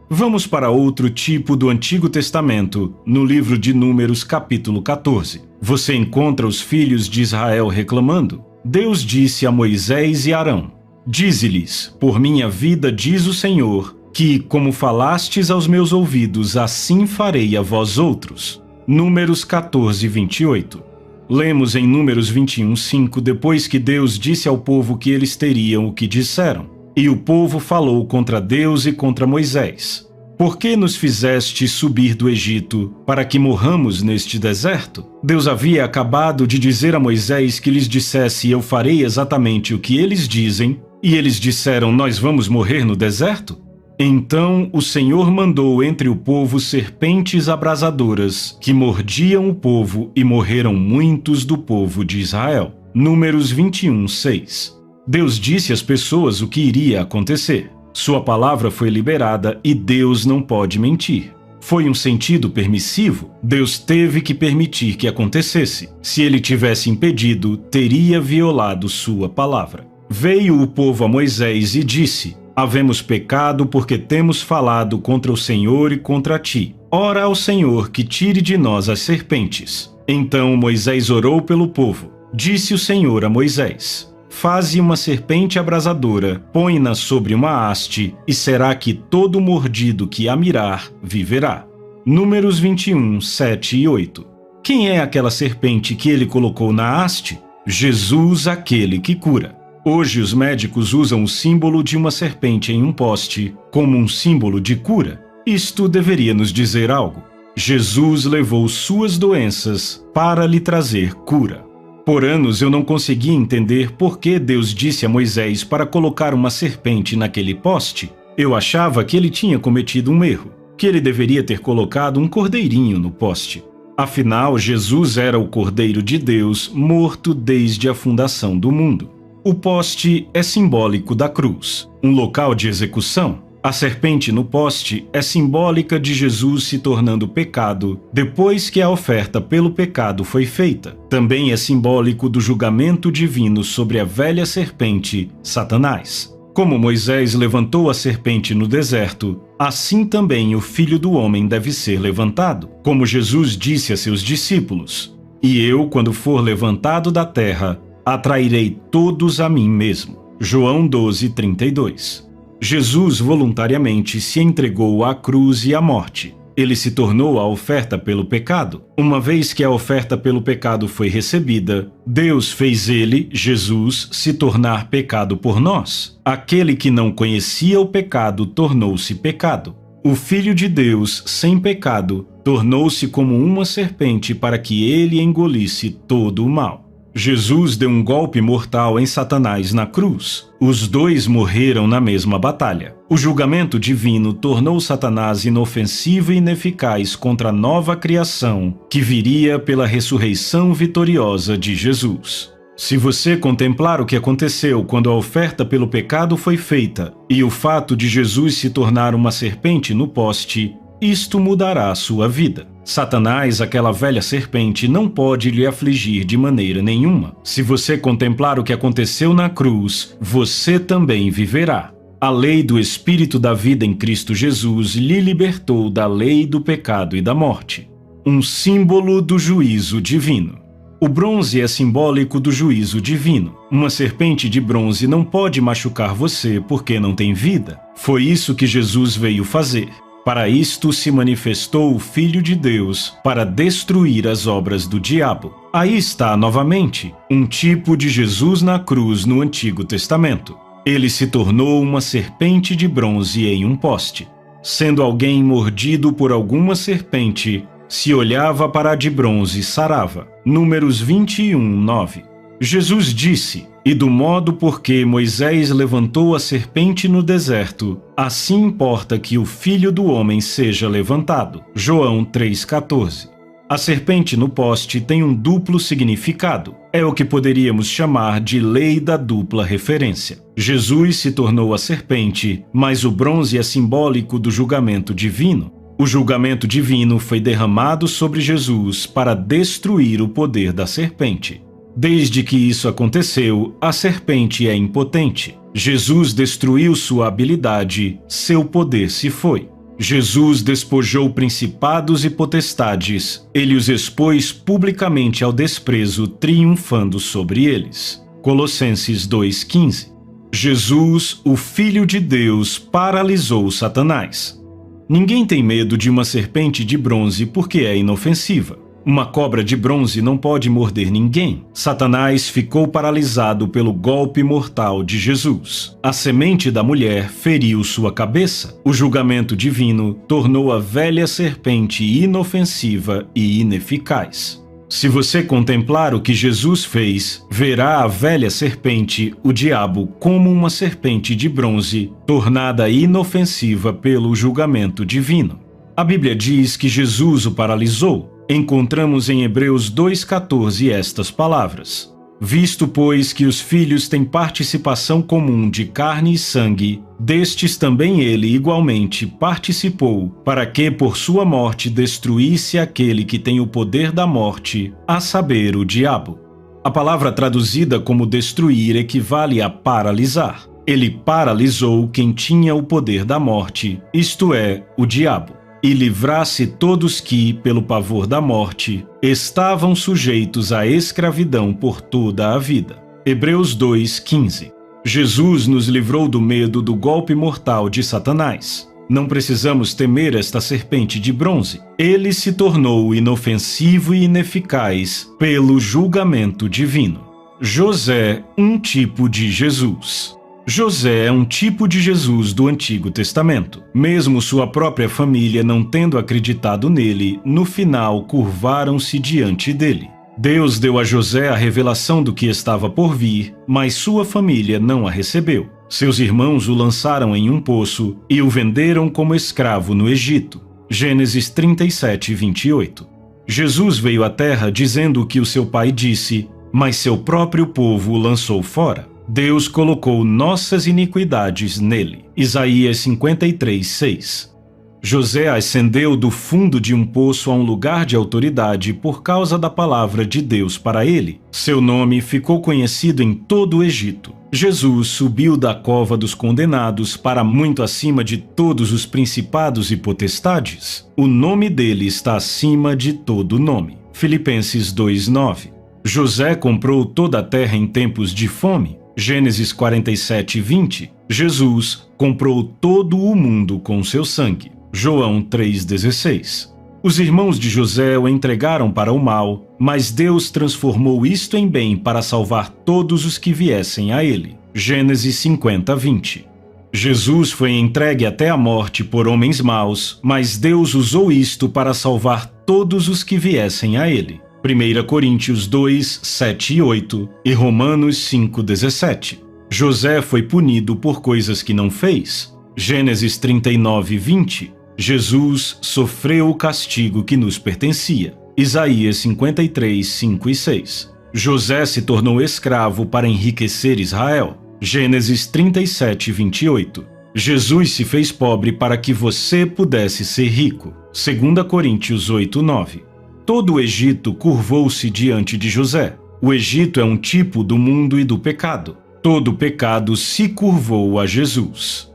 Vamos para outro tipo do Antigo Testamento, no livro de Números, capítulo 14. Você encontra os filhos de Israel reclamando. Deus disse a Moisés e Arão: "Dize-lhes, por minha vida diz o Senhor, que, como falastes aos meus ouvidos, assim farei a vós outros." Números 14, 28. Lemos em Números 21, 5, depois que Deus disse ao povo que eles teriam o que disseram. E o povo falou contra Deus e contra Moisés: "Por que nos fizeste subir do Egito, para que morramos neste deserto?" Deus havia acabado de dizer a Moisés que lhes dissesse: "Eu farei exatamente o que eles dizem", e eles disseram: "Nós vamos morrer no deserto?" Então o Senhor mandou entre o povo serpentes abrasadoras, que mordiam o povo, e morreram muitos do povo de Israel. Números 21, 6. Deus disse às pessoas o que iria acontecer. Sua palavra foi liberada e Deus não pode mentir. Foi um sentido permissivo. Deus teve que permitir que acontecesse. Se ele tivesse impedido, teria violado sua palavra. Veio o povo a Moisés e disse: "Havemos pecado porque temos falado contra o Senhor e contra ti. Ora ao Senhor que tire de nós as serpentes." Então Moisés orou pelo povo. Disse o Senhor a Moisés: "Faze uma serpente abrasadora, põe-na sobre uma haste, e será que todo mordido que a mirar viverá." Números 21, 7 e 8. Quem é aquela serpente que ele colocou na haste? Jesus, aquele que cura. Hoje os médicos usam o símbolo de uma serpente em um poste como um símbolo de cura. Isto deveria nos dizer algo. Jesus levou suas doenças para lhe trazer cura. Por anos eu não conseguia entender por que Deus disse a Moisés para colocar uma serpente naquele poste. Eu achava que ele tinha cometido um erro, que ele deveria ter colocado um cordeirinho no poste. Afinal, Jesus era o Cordeiro de Deus, morto desde a fundação do mundo. O poste é simbólico da cruz, um local de execução. A serpente no poste é simbólica de Jesus se tornando pecado depois que a oferta pelo pecado foi feita. Também é simbólico do julgamento divino sobre a velha serpente, Satanás. Como Moisés levantou a serpente no deserto, assim também o Filho do Homem deve ser levantado. Como Jesus disse a seus discípulos: "E eu, quando for levantado da terra, atrairei todos a mim mesmo." João 12, 32. Jesus voluntariamente se entregou à cruz e à morte. Ele se tornou a oferta pelo pecado. Uma vez que a oferta pelo pecado foi recebida, Deus fez ele, Jesus, se tornar pecado por nós. Aquele que não conhecia o pecado tornou-se pecado. O Filho de Deus, sem pecado, tornou-se como uma serpente para que ele engolisse todo o mal. Jesus deu um golpe mortal em Satanás na cruz. Os dois morreram na mesma batalha. O julgamento divino tornou Satanás inofensivo e ineficaz contra a nova criação que viria pela ressurreição vitoriosa de Jesus. Se você contemplar o que aconteceu quando a oferta pelo pecado foi feita e o fato de Jesus se tornar uma serpente no poste, isto mudará a sua vida. Satanás, aquela velha serpente, não pode lhe afligir de maneira nenhuma. Se você contemplar o que aconteceu na cruz, você também viverá. A lei do Espírito da vida em Cristo Jesus lhe libertou da lei do pecado e da morte. Um símbolo do juízo divino. O bronze é simbólico do juízo divino. Uma serpente de bronze não pode machucar você porque não tem vida. Foi isso que Jesus veio fazer. Para isto se manifestou o Filho de Deus, para destruir as obras do diabo. Aí está, novamente, um tipo de Jesus na cruz no Antigo Testamento. Ele se tornou uma serpente de bronze em um poste. Sendo alguém mordido por alguma serpente, se olhava para a de bronze e sarava. Números 21, 9. Jesus disse: "E do modo por que Moisés levantou a serpente no deserto, assim importa que o Filho do Homem seja levantado." João 3,14. A serpente no poste tem um duplo significado. É o que poderíamos chamar de lei da dupla referência. Jesus se tornou a serpente, mas o bronze é simbólico do julgamento divino. O julgamento divino foi derramado sobre Jesus para destruir o poder da serpente. Desde que isso aconteceu, a serpente é impotente. Jesus destruiu sua habilidade, seu poder se foi. Jesus despojou principados e potestades. Ele os expôs publicamente ao desprezo, triunfando sobre eles. Colossenses 2,15. Jesus, o Filho de Deus, paralisou Satanás. Ninguém tem medo de uma serpente de bronze porque é inofensiva. Uma cobra de bronze não pode morder ninguém. Satanás ficou paralisado pelo golpe mortal de Jesus. A semente da mulher feriu sua cabeça. O julgamento divino tornou a velha serpente inofensiva e ineficaz. Se você contemplar o que Jesus fez, verá a velha serpente, o diabo, como uma serpente de bronze, tornada inofensiva pelo julgamento divino. A Bíblia diz que Jesus o paralisou. Encontramos em Hebreus 2,14 estas palavras: "Visto, pois, que os filhos têm participação comum de carne e sangue, destes também ele igualmente participou, para que por sua morte destruísse aquele que tem o poder da morte, a saber, o diabo." A palavra traduzida como destruir equivale a paralisar. Ele paralisou quem tinha o poder da morte, isto é, o diabo, e livrasse todos que, pelo pavor da morte, estavam sujeitos à escravidão por toda a vida. Hebreus 2,15. Jesus nos livrou do medo do golpe mortal de Satanás. Não precisamos temer esta serpente de bronze. Ele se tornou inofensivo e ineficaz pelo julgamento divino. José, um tipo de Jesus. José é um tipo de Jesus do Antigo Testamento. Mesmo sua própria família não tendo acreditado nele, no final curvaram-se diante dele. Deus deu a José a revelação do que estava por vir, mas sua família não a recebeu. Seus irmãos o lançaram em um poço e o venderam como escravo no Egito. Gênesis 37, 28. Jesus veio à terra dizendo o que o seu pai disse, mas seu próprio povo o lançou fora. Deus colocou nossas iniquidades nele. Isaías 53, 6. José ascendeu do fundo de um poço a um lugar de autoridade por causa da palavra de Deus para ele. Seu nome ficou conhecido em todo o Egito. Jesus subiu da cova dos condenados para muito acima de todos os principados e potestades. O nome dele está acima de todo nome. Filipenses 2:9. José comprou toda a terra em tempos de fome. Gênesis 47:20. Jesus comprou todo o mundo com seu sangue. João 3:16. Os irmãos de José o entregaram para o mal, mas Deus transformou isto em bem para salvar todos os que viessem a ele. Gênesis 50:20. Jesus foi entregue até a morte por homens maus, mas Deus usou isto para salvar todos os que viessem a ele. 1 Coríntios 2, 7 e 8 e Romanos 5, 17. José foi punido por coisas que não fez. Gênesis 39, 20. Jesus sofreu o castigo que nos pertencia. Isaías 53, 5 e 6. José se tornou escravo para enriquecer Israel. Gênesis 37, 28. Jesus se fez pobre para que você pudesse ser rico. 2 Coríntios 8, 9. Todo o Egito curvou-se diante de José. O Egito é um tipo do mundo e do pecado. Todo o pecado se curvou a Jesus.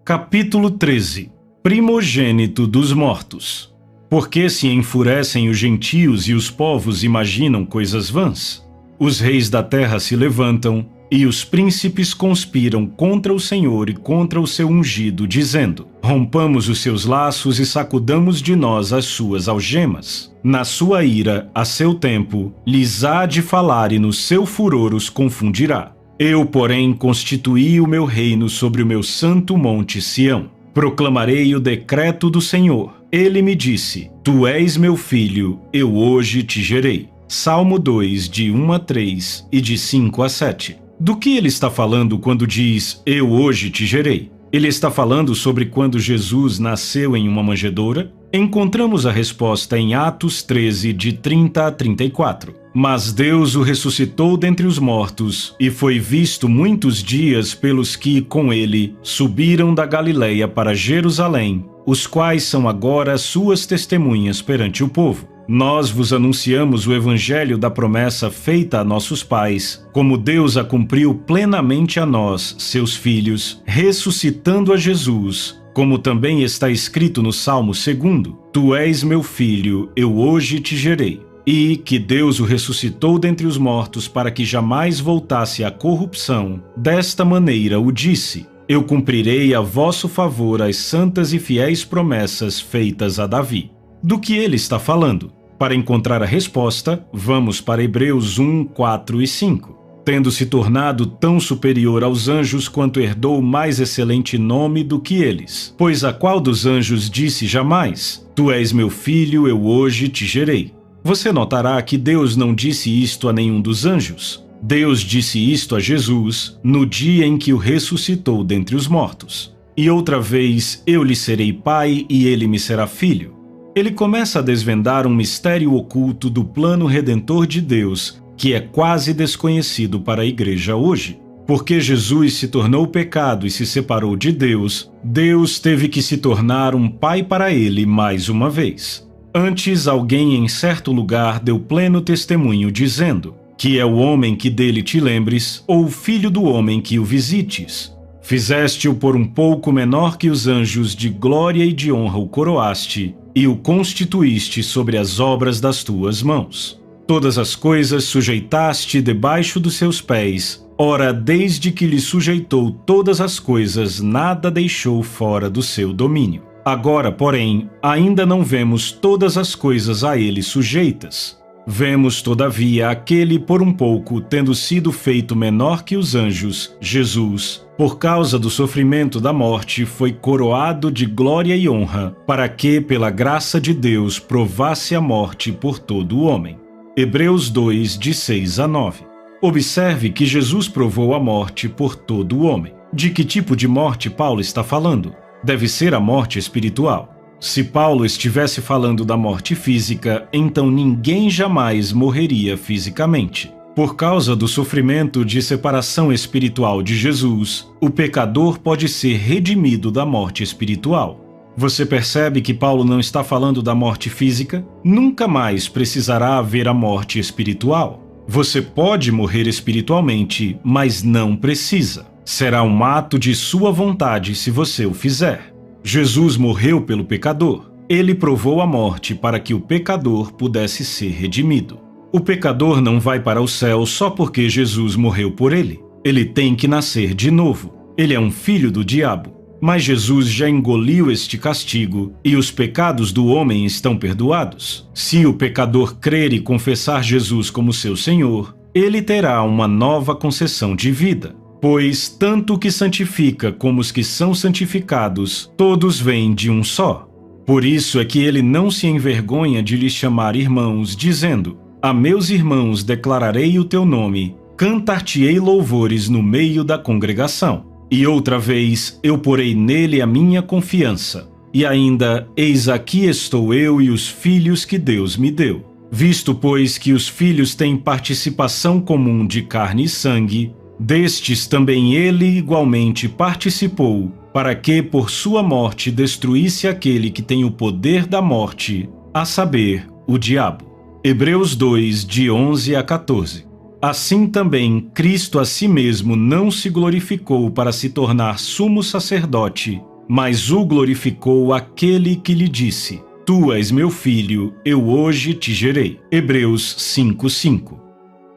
Capítulo 13. Primogênito dos mortos. Por que se enfurecem os gentios e os povos imaginam coisas vãs? Os reis da terra se levantam e os príncipes conspiram contra o Senhor e contra o seu ungido, dizendo: rompamos os seus laços e sacudamos de nós as suas algemas. Na sua ira, a seu tempo, lhes há de falar e no seu furor os confundirá. Eu, porém, constituí o meu reino sobre o meu santo monte Sião. Proclamarei o decreto do Senhor. Ele me disse: Tu és meu filho, eu hoje te gerei. Salmo 2, de 1 a 3 e de 5 a 7. Do que ele está falando quando diz: eu hoje te gerei? Ele está falando sobre quando Jesus nasceu em uma manjedoura? Encontramos a resposta em Atos 13, de 30 a 34. Mas Deus o ressuscitou dentre os mortos e foi visto muitos dias pelos que, com ele, subiram da Galileia para Jerusalém, os quais são agora suas testemunhas perante o povo. Nós vos anunciamos o evangelho da promessa feita a nossos pais, como Deus a cumpriu plenamente a nós, seus filhos, ressuscitando a Jesus, como também está escrito no Salmo 2: Tu és meu filho, eu hoje te gerei. E que Deus o ressuscitou dentre os mortos para que jamais voltasse à corrupção. Desta maneira o disse: eu cumprirei a vosso favor as santas e fiéis promessas feitas a Davi. Do que ele está falando? Para encontrar a resposta, vamos para Hebreus 1, 4 e 5. Tendo se tornado tão superior aos anjos quanto herdou mais excelente nome do que eles. Pois a qual dos anjos disse jamais: Tu és meu filho, eu hoje te gerei? Você notará que Deus não disse isto a nenhum dos anjos. Deus disse isto a Jesus no dia em que o ressuscitou dentre os mortos. E outra vez, eu lhe serei pai e ele me será filho. Ele começa a desvendar um mistério oculto do plano redentor de Deus, que é quase desconhecido para a igreja hoje. Porque Jesus se tornou pecado e se separou de Deus, Deus teve que se tornar um pai para ele mais uma vez. Antes, alguém em certo lugar deu pleno testemunho, dizendo: que é o homem que dele te lembres, ou o filho do homem que o visites. Fizeste-o por um pouco menor que os anjos, de glória e de honra o coroaste, e o constituíste sobre as obras das tuas mãos. Todas as coisas sujeitaste debaixo dos seus pés. Ora, desde que lhe sujeitou todas as coisas, nada deixou fora do seu domínio. Agora, porém, ainda não vemos todas as coisas a ele sujeitas. Vemos, todavia, aquele por um pouco, tendo sido feito menor que os anjos, Jesus, por causa do sofrimento da morte, foi coroado de glória e honra, para que, pela graça de Deus, provasse a morte por todo o homem. Hebreus 2, de 6 a 9. Observe que Jesus provou a morte por todo o homem. De que tipo de morte Paulo está falando? Deve ser a morte espiritual. Se Paulo estivesse falando da morte física, então ninguém jamais morreria fisicamente. Por causa do sofrimento de separação espiritual de Jesus, o pecador pode ser redimido da morte espiritual. Você percebe que Paulo não está falando da morte física? Nunca mais precisará haver a morte espiritual. Você pode morrer espiritualmente, mas não precisa. Será um ato de sua vontade se você o fizer. Jesus morreu pelo pecador. Ele provou a morte para que o pecador pudesse ser redimido. O pecador não vai para o céu só porque Jesus morreu por ele. Ele tem que nascer de novo. Ele é um filho do diabo. Mas Jesus já engoliu este castigo e os pecados do homem estão perdoados. Se o pecador crer e confessar Jesus como seu Senhor, ele terá uma nova concessão de vida. Pois tanto o que santifica como os que são santificados, todos vêm de um só. Por isso é que ele não se envergonha de lhes chamar irmãos, dizendo: a meus irmãos declararei o teu nome, cantar-te-ei louvores no meio da congregação. E outra vez eu porei nele a minha confiança. E ainda, eis aqui estou eu e os filhos que Deus me deu. Visto, pois, que os filhos têm participação comum de carne e sangue, destes também ele igualmente participou, para que por sua morte destruísse aquele que tem o poder da morte, a saber, o diabo. Hebreus 2, de 11 a 14. Assim também Cristo a si mesmo não se glorificou para se tornar sumo sacerdote, mas o glorificou aquele que lhe disse: Tu és meu filho, eu hoje te gerei. Hebreus 5:5.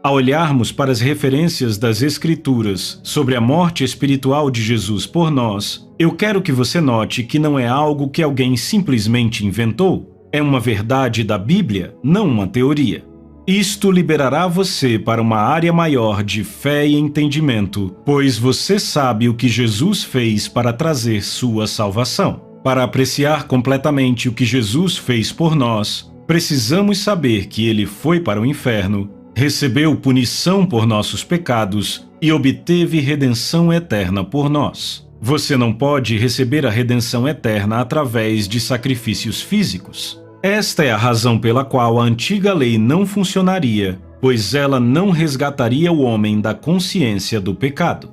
Ao olharmos para as referências das Escrituras sobre a morte espiritual de Jesus por nós, eu quero que você note que não é algo que alguém simplesmente inventou. É uma verdade da Bíblia, não uma teoria. Isto liberará você para uma área maior de fé e entendimento, pois você sabe o que Jesus fez para trazer sua salvação. Para apreciar completamente o que Jesus fez por nós, precisamos saber que ele foi para o inferno, recebeu punição por nossos pecados e obteve redenção eterna por nós. Você não pode receber a redenção eterna através de sacrifícios físicos. Esta é a razão pela qual a antiga lei não funcionaria, pois ela não resgataria o homem da consciência do pecado.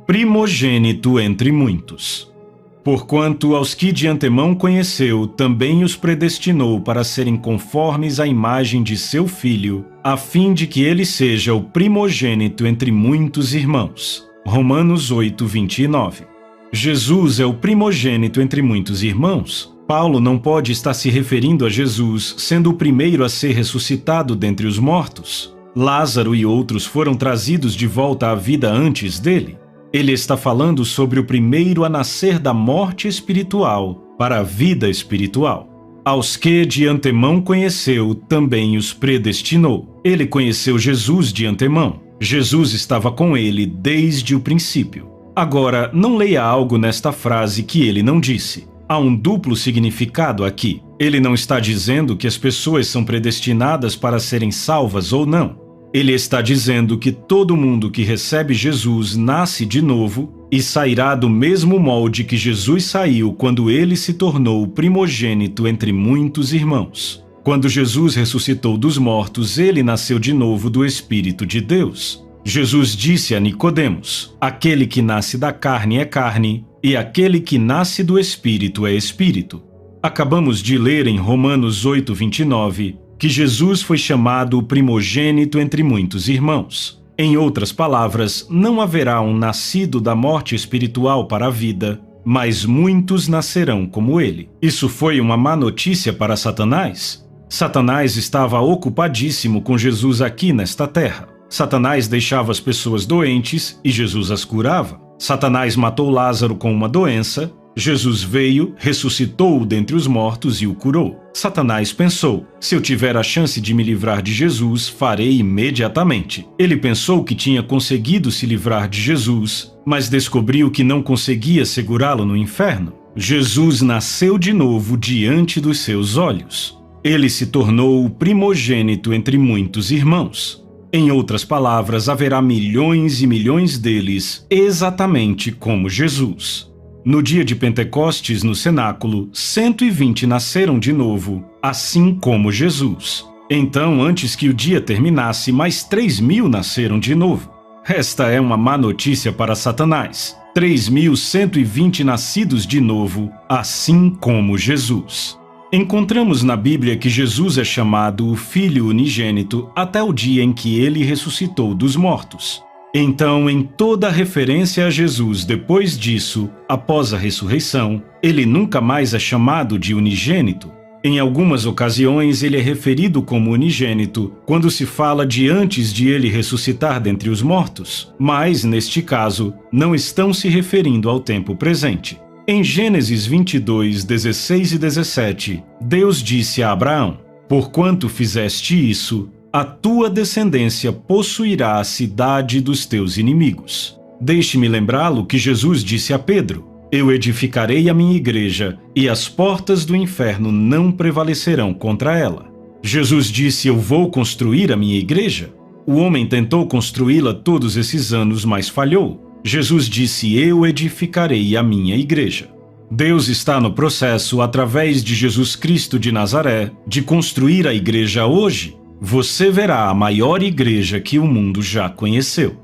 Primogênito entre muitos. Porquanto aos que de antemão conheceu, também os predestinou para serem conformes à imagem de seu Filho, a fim de que ele seja o primogênito entre muitos irmãos. Romanos 8, 29. Jesus é o primogênito entre muitos irmãos. Paulo não pode estar se referindo a Jesus sendo o primeiro a ser ressuscitado dentre os mortos. Lázaro e outros foram trazidos de volta à vida antes dele. Ele está falando sobre o primeiro a nascer da morte espiritual para a vida espiritual. Aos que de antemão conheceu, também os predestinou. Ele conheceu Jesus de antemão. Jesus estava com ele desde o princípio. Agora, não leia algo nesta frase que ele não disse. Há um duplo significado aqui. Ele não está dizendo que as pessoas são predestinadas para serem salvas ou não. Ele está dizendo que todo mundo que recebe Jesus nasce de novo e sairá do mesmo molde que Jesus saiu quando ele se tornou o primogênito entre muitos irmãos. Quando Jesus ressuscitou dos mortos, ele nasceu de novo do Espírito de Deus. Jesus disse a Nicodemos: aquele que nasce da carne é carne, e aquele que nasce do Espírito é Espírito. Acabamos de ler em Romanos 8, 29, que Jesus foi chamado o primogênito entre muitos irmãos. Em outras palavras, não haverá um nascido da morte espiritual para a vida, mas muitos nascerão como ele. Isso foi uma má notícia para Satanás? Satanás estava ocupadíssimo com Jesus aqui nesta terra. Satanás deixava as pessoas doentes e Jesus as curava. Satanás matou Lázaro com uma doença. Jesus veio, ressuscitou-o dentre os mortos e o curou. Satanás pensou: se eu tiver a chance de me livrar de Jesus, farei imediatamente. Ele pensou que tinha conseguido se livrar de Jesus, mas descobriu que não conseguia segurá-lo no inferno. Jesus nasceu de novo diante dos seus olhos. Ele se tornou o primogênito entre muitos irmãos. Em outras palavras, haverá milhões e milhões deles, exatamente como Jesus. No dia de Pentecostes, no cenáculo, 120 nasceram de novo, assim como Jesus. Então, antes que o dia terminasse, mais 3.000 nasceram de novo. Esta é uma má notícia para Satanás. 3.120 nascidos de novo, assim como Jesus. Encontramos na Bíblia que Jesus é chamado o Filho unigênito até o dia em que ele ressuscitou dos mortos. Então, em toda referência a Jesus depois disso, após a ressurreição, ele nunca mais é chamado de unigênito. Em algumas ocasiões, ele é referido como unigênito quando se fala de antes de ele ressuscitar dentre os mortos, mas, neste caso, não estão se referindo ao tempo presente. Em Gênesis 22, 16 e 17, Deus disse a Abraão: porquanto fizeste isso, a tua descendência possuirá a cidade dos teus inimigos. Deixe-me lembrá-lo que Jesus disse a Pedro: Eu edificarei a minha igreja, e as portas do inferno não prevalecerão contra ela. Jesus disse: Eu vou construir a minha igreja. O homem tentou construí-la todos esses anos, mas falhou. Jesus disse: Eu edificarei a minha igreja. Deus está no processo, através de Jesus Cristo de Nazaré, de construir a igreja hoje. Você verá a maior igreja que o mundo já conheceu.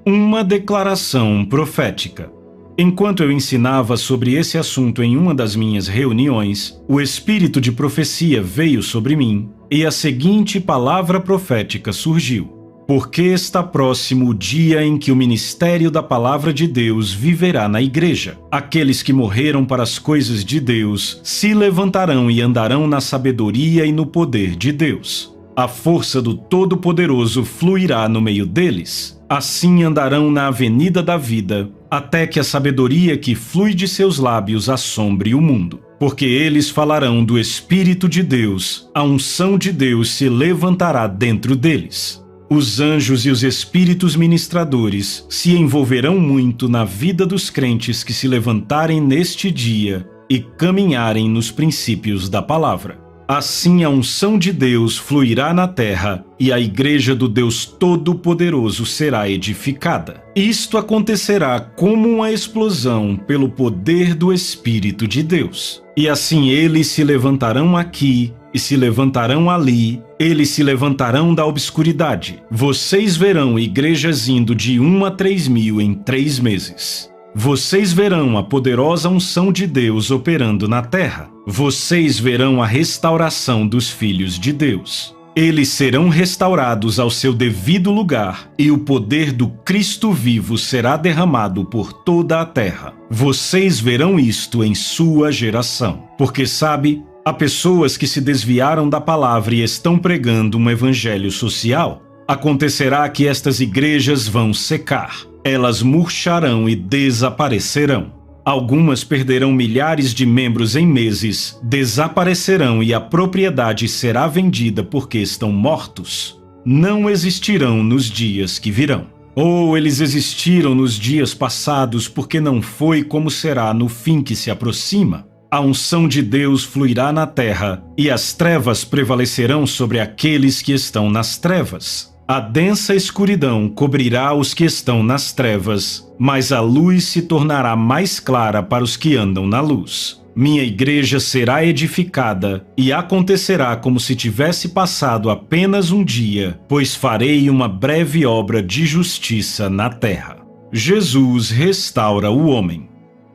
Uma declaração profética. Enquanto eu ensinava sobre esse assunto em uma das minhas reuniões, o espírito de profecia veio sobre mim e a seguinte palavra profética surgiu: Porque está próximo o dia em que o ministério da palavra de Deus viverá na igreja. Aqueles que morreram para as coisas de Deus se levantarão e andarão na sabedoria e no poder de Deus. A força do Todo-Poderoso fluirá no meio deles. Assim andarão na avenida da vida, até que a sabedoria que flui de seus lábios assombre o mundo. Porque eles falarão do Espírito de Deus, a unção de Deus se levantará dentro deles. Os anjos e os espíritos ministradores se envolverão muito na vida dos crentes que se levantarem neste dia e caminharem nos princípios da palavra. Assim a unção de Deus fluirá na terra e a igreja do Deus Todo-Poderoso será edificada. Isto acontecerá como uma explosão pelo poder do Espírito de Deus. E assim eles se levantarão aqui e se levantarão ali, eles se levantarão da obscuridade. Vocês verão igrejas indo de 1 a 3.000 em 3 meses. Vocês verão a poderosa unção de Deus operando na terra. Vocês verão a restauração dos filhos de Deus. Eles serão restaurados ao seu devido lugar e o poder do Cristo vivo será derramado por toda a terra. Vocês verão isto em sua geração. Porque sabe, há pessoas que se desviaram da palavra e estão pregando um evangelho social. Acontecerá que estas igrejas vão secar. Elas murcharão e desaparecerão. Algumas perderão milhares de membros em meses, desaparecerão e a propriedade será vendida porque estão mortos. Não existirão nos dias que virão. Ou eles existiram nos dias passados porque não foi como será no fim que se aproxima. A unção de Deus fluirá na terra e as trevas prevalecerão sobre aqueles que estão nas trevas. A densa escuridão cobrirá os que estão nas trevas, mas a luz se tornará mais clara para os que andam na luz. Minha igreja será edificada e acontecerá como se tivesse passado apenas um dia, pois farei uma breve obra de justiça na terra. Jesus restaura o homem.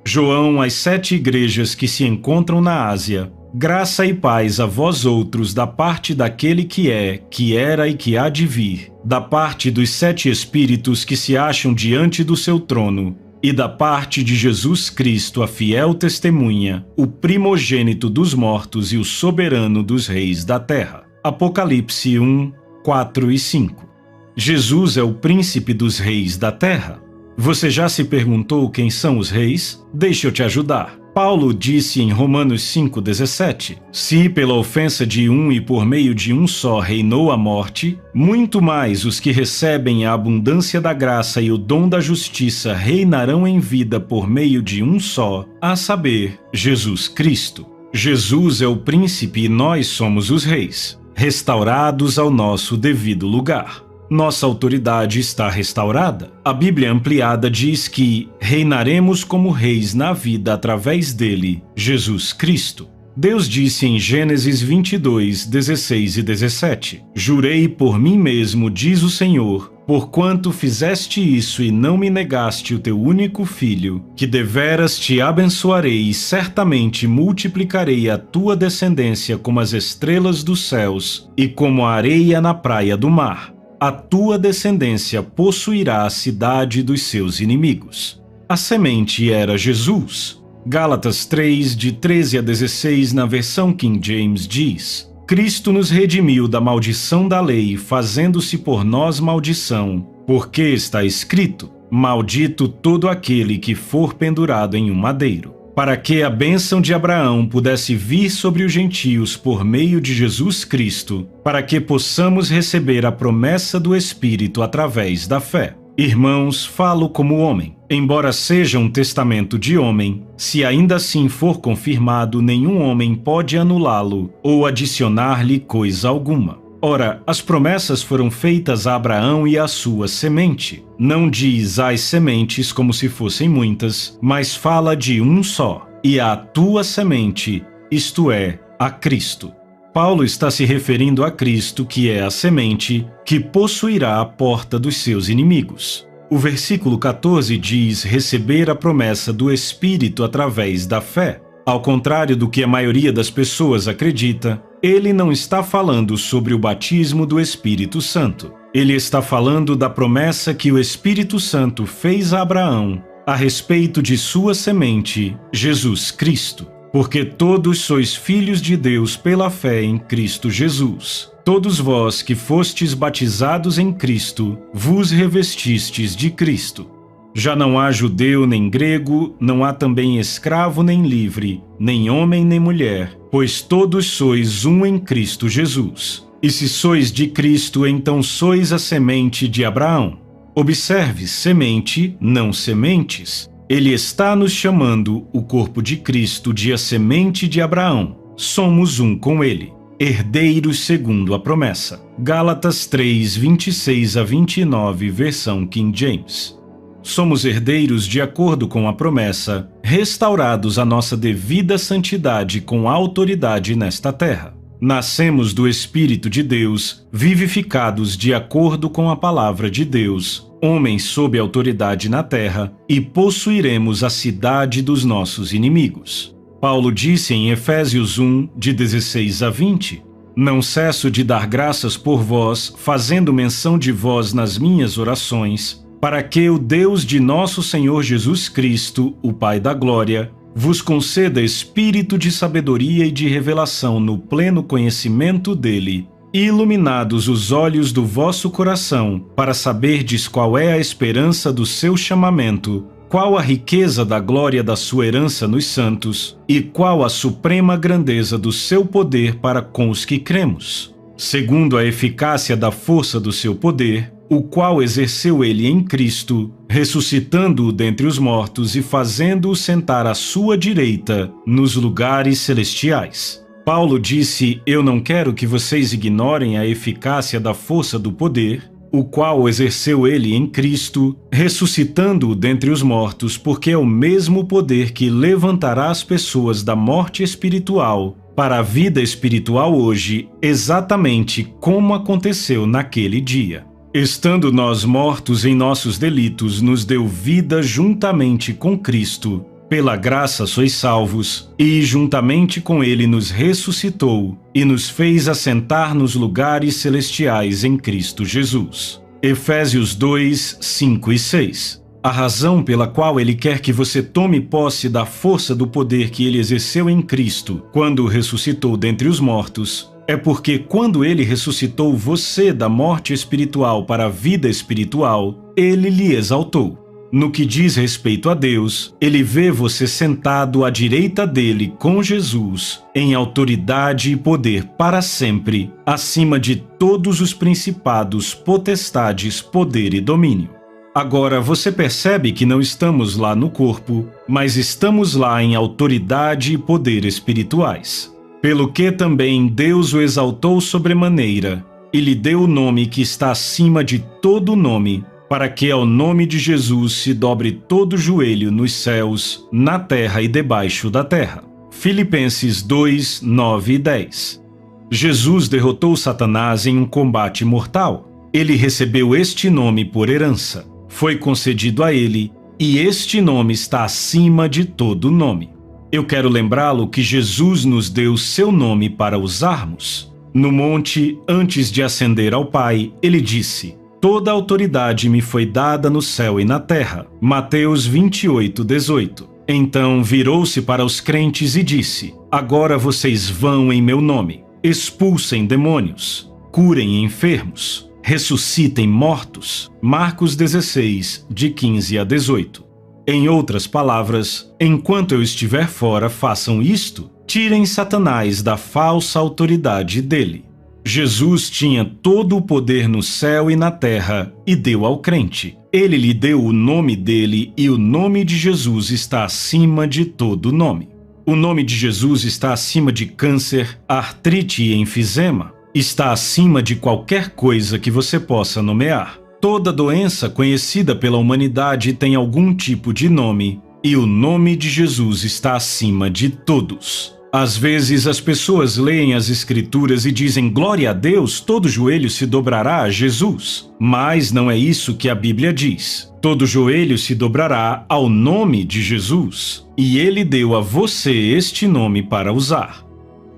João às 7 igrejas que se encontram na Ásia. Graça e paz a vós outros da parte daquele que é, que era e que há de vir, da parte dos 7 espíritos que se acham diante do seu trono, e da parte de Jesus Cristo, a fiel testemunha, o primogênito dos mortos e o soberano dos reis da terra. Apocalipse 1, 4 e 5. Jesus é o príncipe dos reis da terra. Você já se perguntou quem são os reis? Deixa eu te ajudar. Paulo disse em Romanos 5,17: Se pela ofensa de um e por meio de um só reinou a morte, muito mais os que recebem a abundância da graça e o dom da justiça reinarão em vida por meio de um só, a saber, Jesus Cristo. Jesus é o príncipe e nós somos os reis, restaurados ao nosso devido lugar. Nossa autoridade está restaurada. A Bíblia ampliada diz que reinaremos como reis na vida através dele, Jesus Cristo. Deus disse em Gênesis 22, 16 e 17: Jurei por mim mesmo, diz o Senhor, porquanto fizeste isso e não me negaste o teu único filho, que deveras te abençoarei e certamente multiplicarei a tua descendência como as estrelas dos céus e como a areia na praia do mar. A tua descendência possuirá a cidade dos seus inimigos. A semente era Jesus. Gálatas 3, de 13 a 16, na versão King James, diz: Cristo nos redimiu da maldição da lei, fazendo-se por nós maldição, porque está escrito: Maldito todo aquele que for pendurado em um madeiro. Para que a bênção de Abraão pudesse vir sobre os gentios por meio de Jesus Cristo, para que possamos receber a promessa do Espírito através da fé. Irmãos, falo como homem. Embora seja um testamento de homem, se ainda assim for confirmado, nenhum homem pode anulá-lo ou adicionar-lhe coisa alguma. Ora, as promessas foram feitas a Abraão e à sua semente. Não diz às sementes como se fossem muitas, mas fala de um só, e à tua semente, isto é, a Cristo. Paulo está se referindo a Cristo, que é a semente, que possuirá a porta dos seus inimigos. O versículo 14 diz receber a promessa do Espírito através da fé. Ao contrário do que a maioria das pessoas acredita, ele não está falando sobre o batismo do Espírito Santo. Ele está falando da promessa que o Espírito Santo fez a Abraão a respeito de sua semente, Jesus Cristo. Porque todos sois filhos de Deus pela fé em Cristo Jesus. Todos vós que fostes batizados em Cristo, vos revestistes de Cristo. Já não há judeu nem grego, não há também escravo nem livre, nem homem nem mulher, pois todos sois um em Cristo Jesus. E se sois de Cristo, então sois a semente de Abraão. Observe, semente, não sementes. Ele está nos chamando, o corpo de Cristo, de a semente de Abraão. Somos um com ele, herdeiros segundo a promessa. Gálatas 3, 26 a 29, versão King James. Somos herdeiros de acordo com a promessa, restaurados à nossa devida santidade com autoridade nesta terra. Nascemos do Espírito de Deus, vivificados de acordo com a palavra de Deus, homens sob autoridade na terra, e possuiremos a cidade dos nossos inimigos. Paulo disse em Efésios 1, de 16 a 20, Não cesso de dar graças por vós, fazendo menção de vós nas minhas orações, para que o Deus de nosso Senhor Jesus Cristo, o Pai da Glória, vos conceda espírito de sabedoria e de revelação no pleno conhecimento dele, iluminados os olhos do vosso coração, para saberdes qual é a esperança do seu chamamento, qual a riqueza da glória da sua herança nos santos, e qual a suprema grandeza do seu poder para com os que cremos, segundo a eficácia da força do seu poder, o qual exerceu ele em Cristo, ressuscitando-o dentre os mortos e fazendo-o sentar à sua direita nos lugares celestiais. Paulo disse, eu não quero que vocês ignorem a eficácia da força do poder, o qual exerceu ele em Cristo, ressuscitando-o dentre os mortos, porque é o mesmo poder que levantará as pessoas da morte espiritual para a vida espiritual hoje, exatamente como aconteceu naquele dia. Estando nós mortos em nossos delitos, nos deu vida juntamente com Cristo. Pela graça sois salvos, e juntamente com ele nos ressuscitou, e nos fez assentar nos lugares celestiais em Cristo Jesus. Efésios 2, 5 e 6. A razão pela qual ele quer que você tome posse da força do poder que ele exerceu em Cristo, quando ressuscitou dentre os mortos, é porque quando ele ressuscitou você da morte espiritual para a vida espiritual, ele lhe exaltou. No que diz respeito a Deus, ele vê você sentado à direita dele com Jesus, em autoridade e poder para sempre, acima de todos os principados, potestades, poder e domínio. Agora você percebe que não estamos lá no corpo, mas estamos lá em autoridade e poder espirituais. Pelo que também Deus o exaltou sobremaneira, e lhe deu o nome que está acima de todo nome, para que ao nome de Jesus se dobre todo joelho nos céus, na terra e debaixo da terra. Filipenses 2, 9 e 10. Jesus derrotou Satanás em um combate mortal. Ele recebeu este nome por herança. Foi concedido a ele, e este nome está acima de todo nome. Eu quero lembrá-lo que Jesus nos deu seu nome para usarmos. No monte, antes de ascender ao Pai, ele disse, Toda a autoridade me foi dada no céu e na terra. Mateus 28, 18. Então virou-se para os crentes e disse, Agora vocês vão em meu nome, expulsem demônios, curem enfermos, ressuscitem mortos. Marcos 16, de 15 a 18. Em outras palavras, enquanto eu estiver fora, façam isto, tirem Satanás da falsa autoridade dele. Jesus tinha todo o poder no céu e na terra e deu ao crente. Ele lhe deu o nome dele e o nome de Jesus está acima de todo nome. O nome de Jesus está acima de câncer, artrite e enfisema. Está acima de qualquer coisa que você possa nomear. Toda doença conhecida pela humanidade tem algum tipo de nome, e o nome de Jesus está acima de todos. Às vezes as pessoas leem as Escrituras e dizem glória a Deus, todo joelho se dobrará a Jesus. Mas não é isso que a Bíblia diz. Todo joelho se dobrará ao nome de Jesus, e Ele deu a você este nome para usar.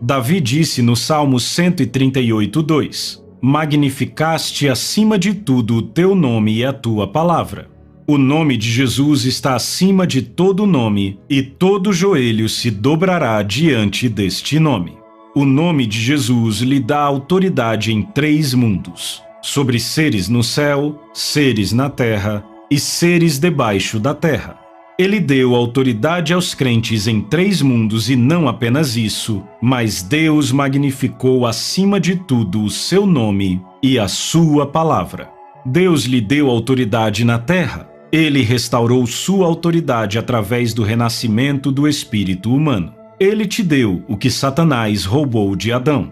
Davi disse no Salmo 138:2: Magnificaste acima de tudo o teu nome e a tua palavra. O nome de Jesus está acima de todo nome, e todo joelho se dobrará diante deste nome. O nome de Jesus lhe dá autoridade em 3 mundos: sobre seres no céu, seres na terra e seres debaixo da terra. Ele deu autoridade aos crentes em 3 mundos e não apenas isso, mas Deus magnificou acima de tudo o seu nome e a sua palavra. Deus lhe deu autoridade na terra. Ele restaurou sua autoridade através do renascimento do espírito humano. Ele te deu o que Satanás roubou de Adão.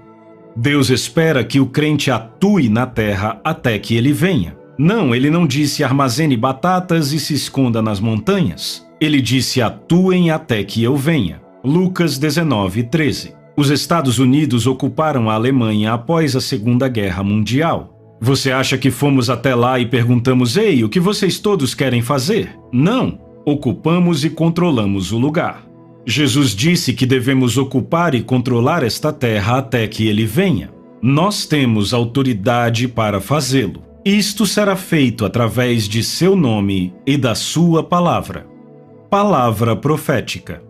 Deus espera que o crente atue na terra até que ele venha. Não, ele não disse armazene batatas e se esconda nas montanhas. Ele disse atuem até que eu venha. Lucas 19:13. Os Estados Unidos ocuparam a Alemanha após a Segunda Guerra Mundial. Você acha que fomos até lá e perguntamos, ei, o que vocês todos querem fazer? Não, ocupamos e controlamos o lugar. Jesus disse que devemos ocupar e controlar esta terra até que ele venha. Nós temos autoridade para fazê-lo. Isto será feito através de seu nome e da sua palavra. Palavra profética.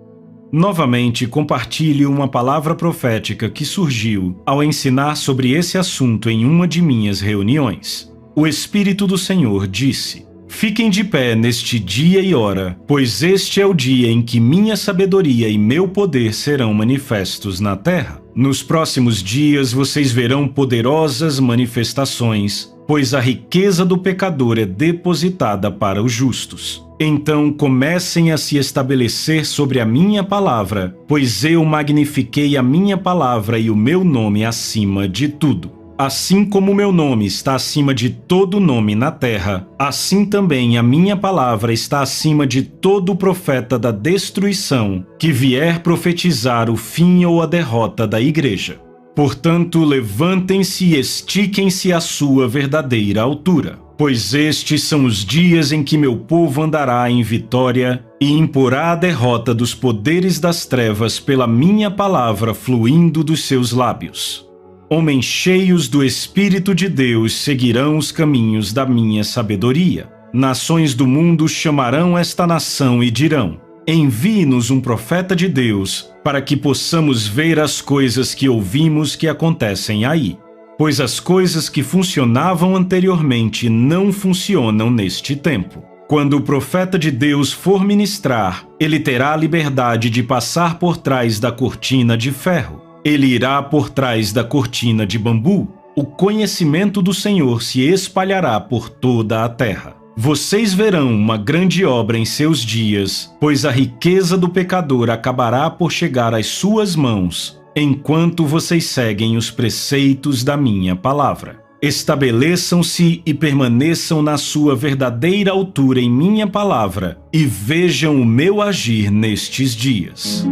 Novamente, compartilhe uma palavra profética que surgiu ao ensinar sobre esse assunto em uma de minhas reuniões. O Espírito do Senhor disse: Fiquem de pé neste dia e hora, pois este é o dia em que minha sabedoria e meu poder serão manifestos na terra. Nos próximos dias vocês verão poderosas manifestações, pois a riqueza do pecador é depositada para os justos. Então comecem a se estabelecer sobre a minha palavra, pois eu magnifiquei a minha palavra e o meu nome acima de tudo. Assim como o meu nome está acima de todo nome na terra, assim também a minha palavra está acima de todo profeta da destruição que vier profetizar o fim ou a derrota da igreja. Portanto, levantem-se e estiquem-se à sua verdadeira altura, pois estes são os dias em que meu povo andará em vitória e imporá a derrota dos poderes das trevas pela minha palavra fluindo dos seus lábios. Homens cheios do Espírito de Deus seguirão os caminhos da minha sabedoria. Nações do mundo chamarão esta nação e dirão: envie-nos um profeta de Deus, para que possamos ver as coisas que ouvimos que acontecem aí. Pois as coisas que funcionavam anteriormente não funcionam neste tempo. Quando o profeta de Deus for ministrar, ele terá a liberdade de passar por trás da cortina de ferro. Ele irá por trás da cortina de bambu. O conhecimento do Senhor se espalhará por toda a terra. Vocês verão uma grande obra em seus dias, pois a riqueza do pecador acabará por chegar às suas mãos, enquanto vocês seguem os preceitos da minha palavra. Estabeleçam-se e permaneçam na sua verdadeira altura em minha palavra, e vejam o meu agir nestes dias.